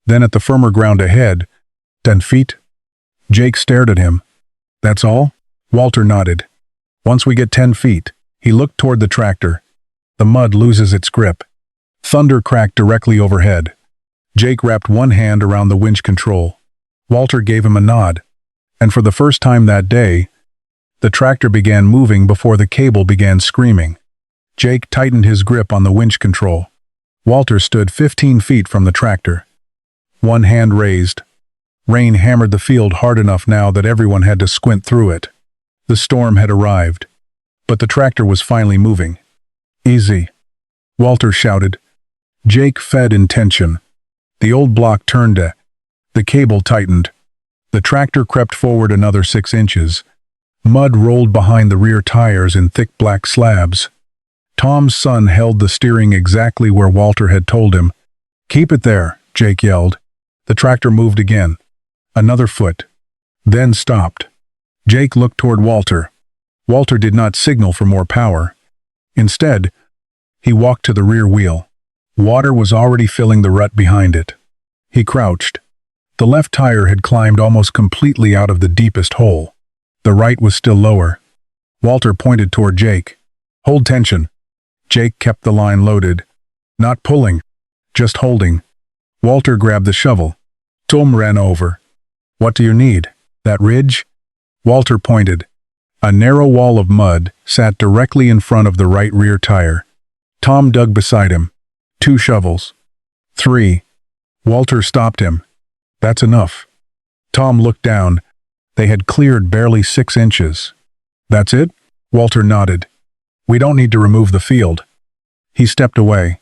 Speaker 1: Then at the firmer ground ahead. 10 feet? Jake stared at him. That's all? Walter nodded. Once we get 10 feet, he looked toward the tractor. The mud loses its grip. Thunder cracked directly overhead. Jake wrapped one hand around the winch control. Walter gave him a nod. And for the first time that day, the tractor began moving before the cable began screaming. Jake tightened his grip on the winch control. Walter stood 15 feet from the tractor. One hand raised. Rain hammered the field hard enough now that everyone had to squint through it. The storm had arrived. But the tractor was finally moving. Easy. Walter shouted. Jake fed in tension. The old block turned to. The cable tightened. The tractor crept forward another 6 inches. Mud rolled behind the rear tires in thick black slabs. Tom's son held the steering exactly where Walter had told him. Keep it there, Jake yelled. The tractor moved again. Another foot. Then stopped. Jake looked toward Walter. Walter did not signal for more power. Instead, he walked to the rear wheel. Water was already filling the rut behind it. He crouched. The left tire had climbed almost completely out of the deepest hole. The right was still lower. Walter pointed toward Jake. Hold tension. Jake kept the line loaded. Not pulling, just holding. Walter grabbed the shovel. Tom ran over. What do you need? That ridge? Walter pointed. A narrow wall of mud sat directly in front of the right rear tire. Tom dug beside him. 2 shovels. 3. Walter stopped him. That's enough. Tom looked down. They had cleared barely 6 inches. That's it? Walter nodded. We don't need to remove the field. He stepped away.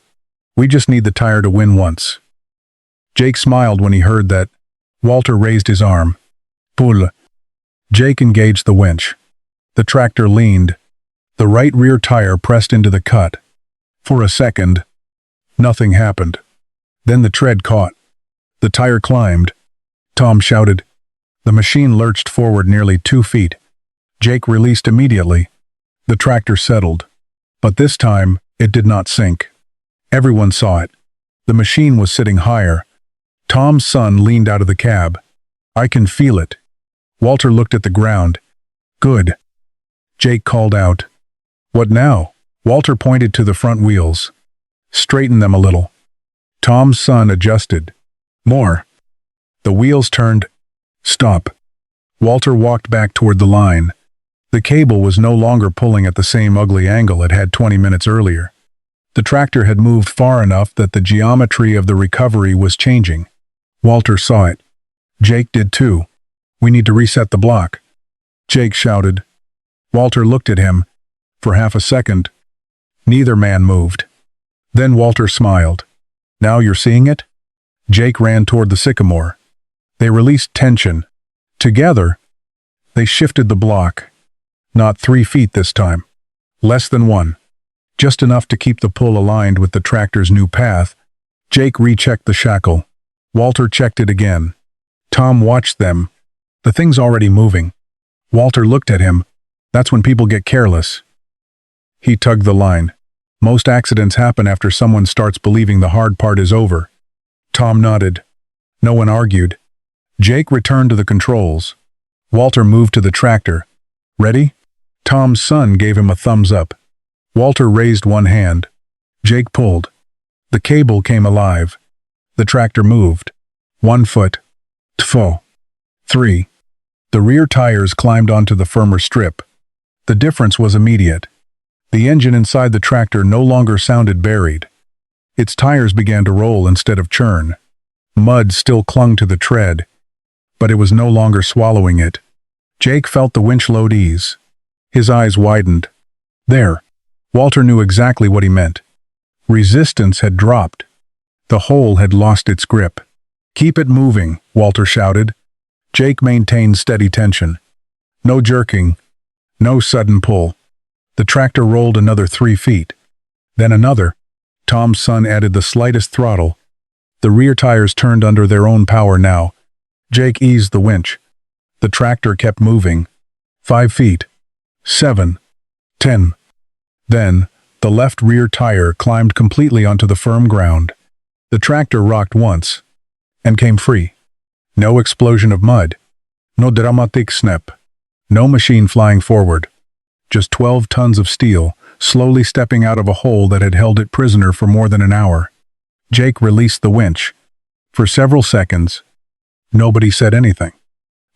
Speaker 1: We just need the tire to win once. Jake smiled when he heard that. Walter raised his arm. Pull. Jake engaged the winch. The tractor leaned. The right rear tire pressed into the cut. For a second, nothing happened. Then the tread caught. The tire climbed. Tom shouted. The machine lurched forward nearly 2 feet. Jake released immediately. The tractor settled. But this time, it did not sink. Everyone saw it. The machine was sitting higher. Tom's son leaned out of the cab. I can feel it. Walter looked at the ground. Good. Jake called out. What now? Walter pointed to the front wheels. Straighten them a little. Tom's son adjusted. More. The wheels turned. Stop. Walter walked back toward the line. The cable was no longer pulling at the same ugly angle it had 20 minutes earlier. The tractor had moved far enough that the geometry of the recovery was changing. Walter saw it. Jake did too. We need to reset the block. Jake shouted. Walter looked at him. For half a second, neither man moved. Then Walter smiled. Now you're seeing it? Jake ran toward the sycamore. They released tension. Together, they shifted the block. Not 3 feet this time. Less than 1. Just enough to keep the pull aligned with the tractor's new path. Jake rechecked the shackle. Walter checked it again. Tom watched them. The thing's already moving. Walter looked at him. That's when people get careless. He tugged the line. Most accidents happen after someone starts believing the hard part is over. Tom nodded. No one argued. Jake returned to the controls. Walter moved to the tractor. Ready? Tom's son gave him a thumbs up. Walter raised one hand. Jake pulled. The cable came alive. The tractor moved. 1 foot. 2. 3. The rear tires climbed onto the firmer strip. The difference was immediate. The engine inside the tractor no longer sounded buried. Its tires began to roll instead of churn. Mud still clung to the tread, but it was no longer swallowing it. Jake felt the winch load ease. His eyes widened. There. Walter knew exactly what he meant. Resistance had dropped. The hole had lost its grip. Keep it moving, Walter shouted. Jake maintained steady tension. No jerking. No sudden pull. The tractor rolled another 3 feet. Then another. Tom's son added the slightest throttle. The rear tires turned under their own power now. Jake eased the winch. The tractor kept moving. 5 feet. 7. 10. Then, the left rear tire climbed completely onto the firm ground. The tractor rocked once, and came free. No explosion of mud. No dramatic snap. No machine flying forward. Just 12 tons of steel, slowly stepping out of a hole that had held it prisoner for more than an hour. Jake released the winch. For several seconds, nobody said anything.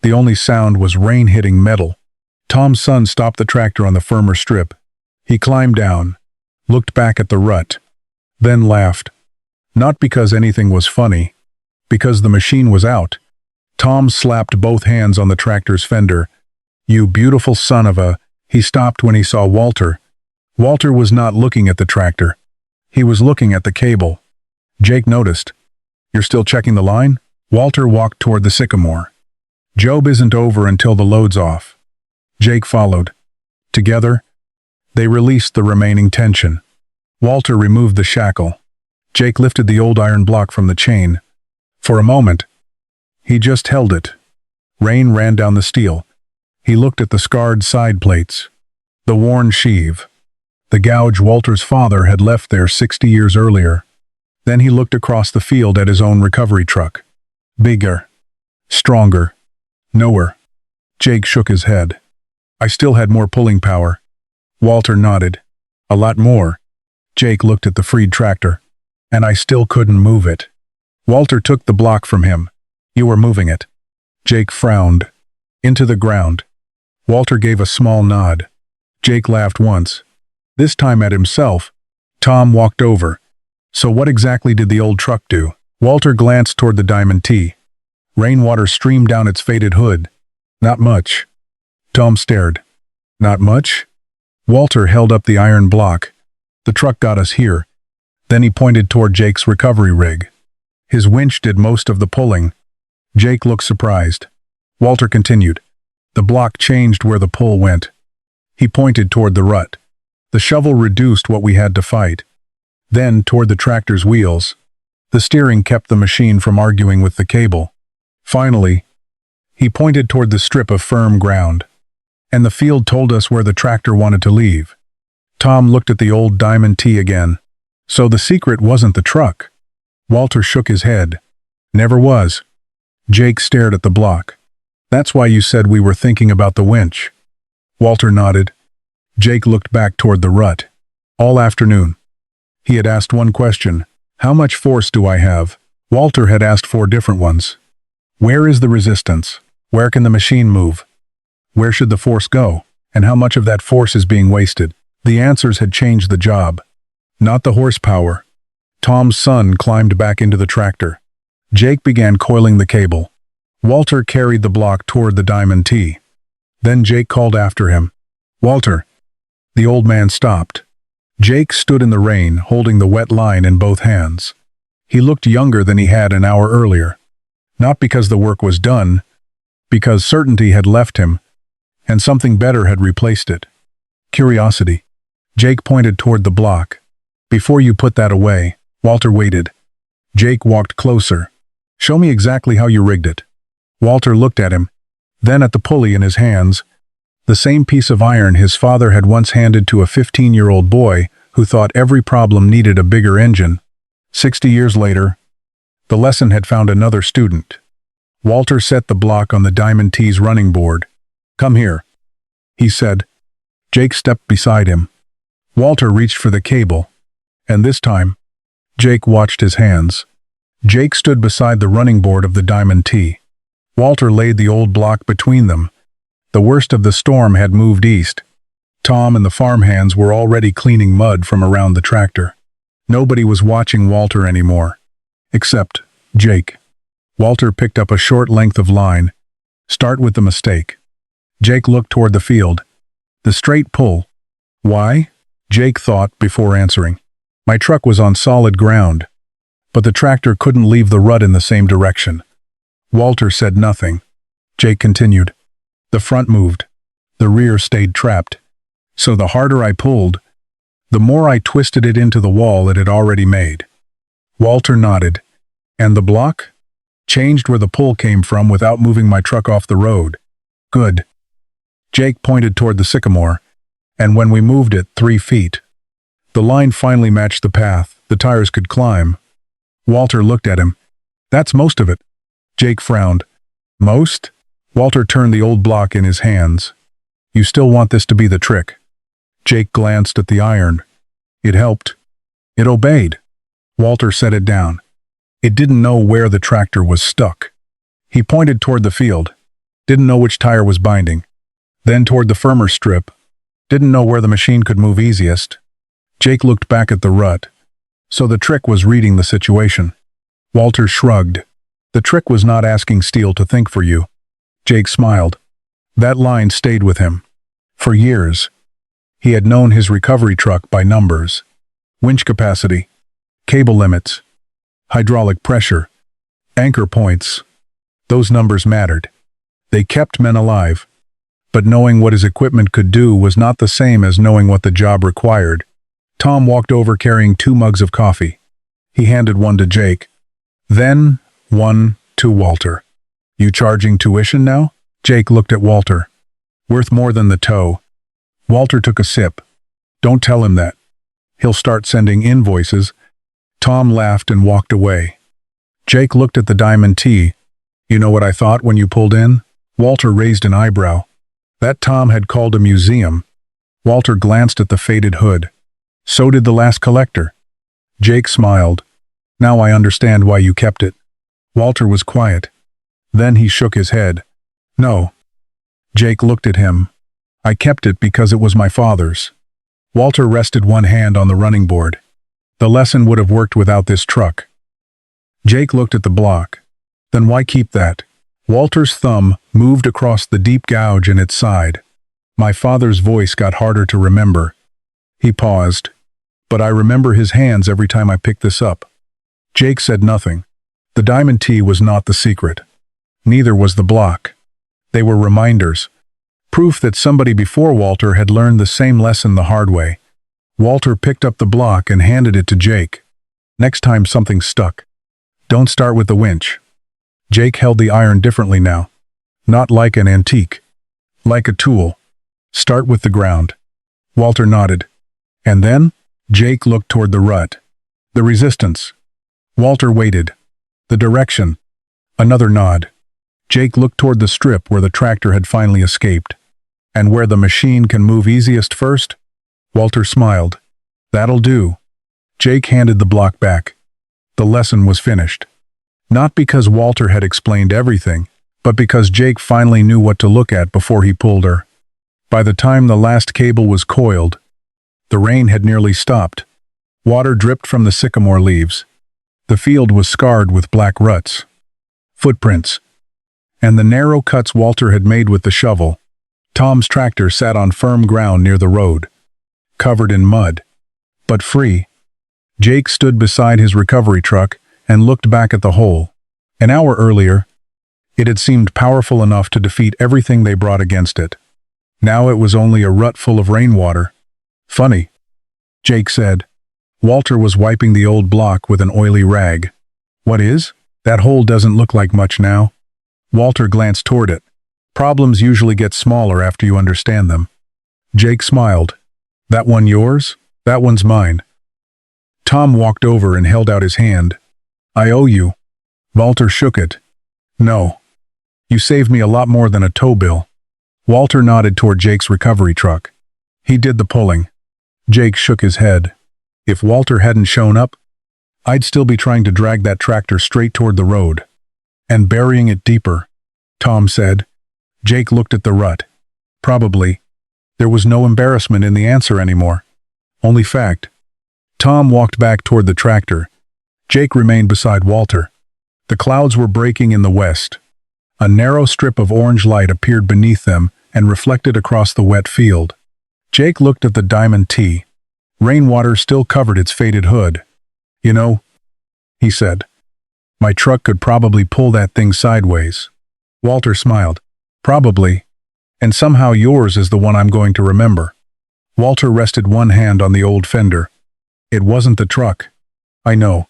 Speaker 1: The only sound was rain hitting metal. Tom's son stopped the tractor on the firmer strip. He climbed down, looked back at the rut, then laughed. Not because anything was funny, because the machine was out. Tom slapped both hands on the tractor's fender. You beautiful son of a... He stopped when he saw Walter. Walter was not looking at the tractor. He was looking at the cable. Jake noticed. You're still checking the line? Walter walked toward the sycamore. Job isn't over until the load's off. Jake followed. Together, they released the remaining tension. Walter removed the shackle. Jake lifted the old iron block from the chain. For a moment, he just held it. Rain ran down the steel. He looked at the scarred side plates, the worn sheave, the gouge Walter's father had left there 60 years earlier. Then he looked across the field at his own recovery truck. Bigger. Stronger. Newer. Jake shook his head. I still had more pulling power. Walter nodded. A lot more. Jake looked at the freed tractor. And I still couldn't move it. Walter took the block from him. You were moving it. Jake frowned. Into the ground. Walter gave a small nod. Jake laughed once. This time at himself. Tom walked over. So what exactly did the old truck do? Walter glanced toward the Diamond T. Rainwater streamed down its faded hood. Not much. Tom stared. Not much? Walter held up the iron block. The truck got us here. Then he pointed toward Jake's recovery rig. His winch did most of the pulling. Jake looked surprised. Walter continued. The block changed where the pull went. He pointed toward the rut. The shovel reduced what we had to fight. Then toward the tractor's wheels. The steering kept the machine from arguing with the cable. Finally, he pointed toward the strip of firm ground. And the field told us where the tractor wanted to leave. Tom looked at the old Diamond T again. So the secret wasn't the truck. Walter shook his head. Never was. Jake stared at the block. That's why you said we were thinking about the winch. Walter nodded. Jake looked back toward the rut. All afternoon. He had asked one question. How much force do I have? Walter had asked 4 different ones. Where is the resistance? Where can the machine move? Where should the force go? And how much of that force is being wasted? The answers had changed the job. Not the horsepower. Tom's son climbed back into the tractor. Jake began coiling the cable. Walter carried the block toward the Diamond T. Then Jake called after him. Walter. The old man stopped. Jake stood in the rain, holding the wet line in both hands. He looked younger than he had an hour earlier. Not because the work was done, because certainty had left him, and something better had replaced it. Curiosity. Jake pointed toward the block. Before you put that away. Walter waited. Jake walked closer. Show me exactly how you rigged it. Walter looked at him, then at the pulley in his hands, the same piece of iron his father had once handed to a 15-year-old boy who thought every problem needed a bigger engine. 60 years later, the lesson had found another student. Walter set the block on the Diamond T's running board. Come here, he said. Jake stepped beside him. Walter reached for the cable, and this time, Jake watched his hands. Jake stood beside the running board of the Diamond T. Walter laid the old block between them. The worst of the storm had moved east. Tom and the farmhands were already cleaning mud from around the tractor. Nobody was watching Walter anymore. Except Jake. Walter picked up a short length of line. Start with the mistake. Jake looked toward the field. The straight pull. Why? Jake thought before answering. My truck was on solid ground, but the tractor couldn't leave the rut in the same direction. Walter said nothing. Jake continued. The front moved. The rear stayed trapped. So the harder I pulled, the more I twisted it into the wall it had already made. Walter nodded. And the block? Changed where the pull came from without moving my truck off the road. Good. Jake pointed toward the sycamore, and when we moved it 3 feet, the line finally matched the path the tires could climb. Walter looked at him. That's most of it. Jake frowned. Most? Walter turned the old block in his hands. You still want this to be the trick? Jake glanced at the iron. It helped. It obeyed. Walter set it down. It didn't know where the tractor was stuck. He pointed toward the field. Didn't know which tire was binding. Then toward the firmer strip. Didn't know where the machine could move easiest. Jake looked back at the rut. So the trick was reading the situation. Walter shrugged. The trick was not asking steel to think for you. Jake smiled. That line stayed with him. For years, he had known his recovery truck by numbers. Winch capacity, cable limits, hydraulic pressure, anchor points. Those numbers mattered. They kept men alive. But knowing what his equipment could do was not the same as knowing what the job required. Tom walked over carrying 2 mugs of coffee. He handed one to Jake. Then, one to Walter. You charging tuition now? Jake looked at Walter. Worth more than the tow. Walter took a sip. Don't tell him that. He'll start sending invoices. Tom laughed and walked away. Jake looked at the Diamond T. You know what I thought when you pulled in? Walter raised an eyebrow. That Tom had called a museum. Walter glanced at the faded hood. So did the last collector. Jake smiled. Now I understand why you kept it. Walter was quiet. Then he shook his head. No. Jake looked at him. I kept it because it was my father's. Walter rested one hand on the running board. The lesson would have worked without this truck. Jake looked at the block. Then why keep that? Walter's thumb moved across the deep gouge in its side. My father's voice got harder to remember. He paused. but I remember his hands every time I picked this up." Jake said nothing. The diamond T was not the secret. Neither was the block. They were reminders. Proof that somebody before Walter had learned the same lesson the hard way. Walter picked up the block and handed it to Jake. "Next time something stuck, don't start with the winch." Jake held the iron differently now. Not like an antique. Like a tool. "Start with the ground." Walter nodded. "And then?" Jake looked toward the rut. "The resistance." Walter waited. "The direction." Another nod. Jake looked toward the strip where the tractor had finally escaped. "And where the machine can move easiest first?" Walter smiled. "That'll do." Jake handed the block back. The lesson was finished. Not because Walter had explained everything, but because Jake finally knew what to look at before he pulled her. By the time the last cable was coiled, the rain had nearly stopped. Water dripped from the sycamore leaves. The field was scarred with black ruts. Footprints. And the narrow cuts Walter had made with the shovel. Tom's tractor sat on firm ground near the road. Covered in mud. But free. Jake stood beside his recovery truck and looked back at the hole. An hour earlier, it had seemed powerful enough to defeat everything they brought against it. Now it was only a rut full of rainwater. "Funny," Jake said. Walter was wiping the old block with an oily rag. "What is? That hole doesn't look like much now." Walter glanced toward it. "Problems usually get smaller after you understand them." Jake smiled. "That one yours? That one's mine." Tom walked over and held out his hand. "I owe you." Walter shook it. "No. You saved me a lot more than a tow bill." Walter nodded toward Jake's recovery truck. He did the pulling. Jake shook his head. "If Walter hadn't shown up, I'd still be trying to drag that tractor straight toward the road. And burying it deeper," Tom said. Jake looked at the rut. Probably. There was no embarrassment in the answer anymore. Only fact. Tom walked back toward the tractor. Jake remained beside Walter. The clouds were breaking in the west. A narrow strip of orange light appeared beneath them and reflected across the wet field. Jake looked at the diamond T. Rainwater still covered its faded hood. "You know," he said, "my truck could probably pull that thing sideways." Walter smiled. "Probably. And somehow yours is the one I'm going to remember." Walter rested one hand on the old fender. "It wasn't the truck." "I know."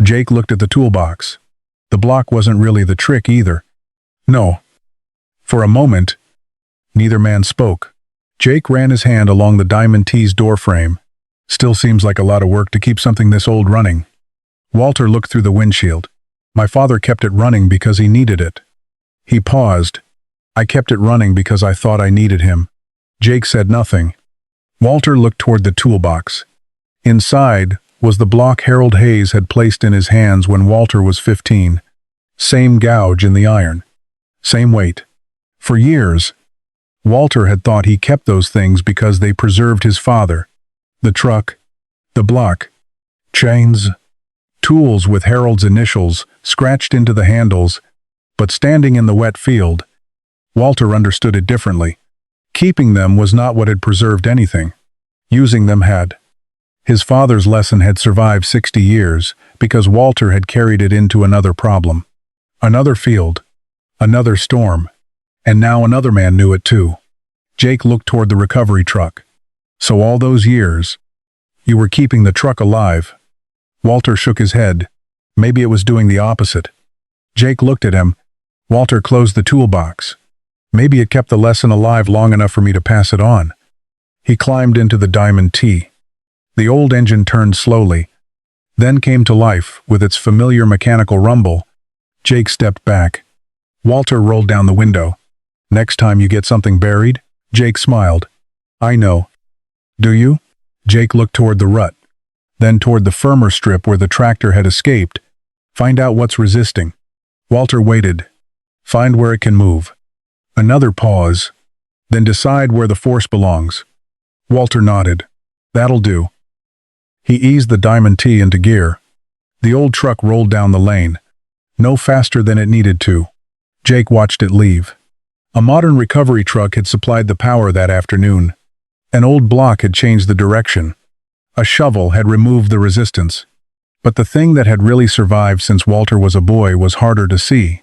Speaker 1: Jake looked at the toolbox. The block wasn't really the trick either. "No." For a moment, neither man spoke. Jake ran his hand along the diamond T's doorframe. "Still seems like a lot of work to keep something this old running." Walter looked through the windshield. "My father kept it running because he needed it." He paused. "I kept it running because I thought I needed him." Jake said nothing. Walter looked toward the toolbox. Inside was the block Harold Hayes had placed in his hands when Walter was 15. Same gouge in the iron. Same weight. For years, Walter had thought he kept those things because they preserved his father. The truck, the block, chains, tools with Harold's initials scratched into the handles, but standing in the wet field, Walter understood it differently. Keeping them was not what had preserved anything. Using them had. His father's lesson had survived 60 years because Walter had carried it into another problem. Another field. Another storm. And now another man knew it too. Jake looked toward the recovery truck. "So all those years, you were keeping the truck alive." Walter shook his head. Maybe it was doing the opposite. Jake looked at him. Walter closed the toolbox. "Maybe it kept the lesson alive long enough for me to pass it on." He climbed into the diamond T. The old engine turned slowly, then came to life with its familiar mechanical rumble. Jake stepped back. Walter rolled down the window. "Next time you get something buried?" Jake smiled. "I know." "Do you?" Jake looked toward the rut, then toward the firmer strip where the tractor had escaped. "Find out what's resisting." Walter waited. "Find where it can move." Another pause. "Then decide where the force belongs." Walter nodded. "That'll do." He eased the diamond T into gear. The old truck rolled down the lane. No faster than it needed to. Jake watched it leave. A modern recovery truck had supplied the power that afternoon. An old block had changed the direction. A shovel had removed the resistance. But the thing that had really survived since Walter was a boy was harder to see.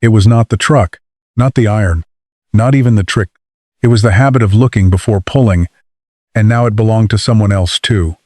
Speaker 1: It was not the truck, not the iron, not even the trick. It was the habit of looking before pulling, and now it belonged to someone else too.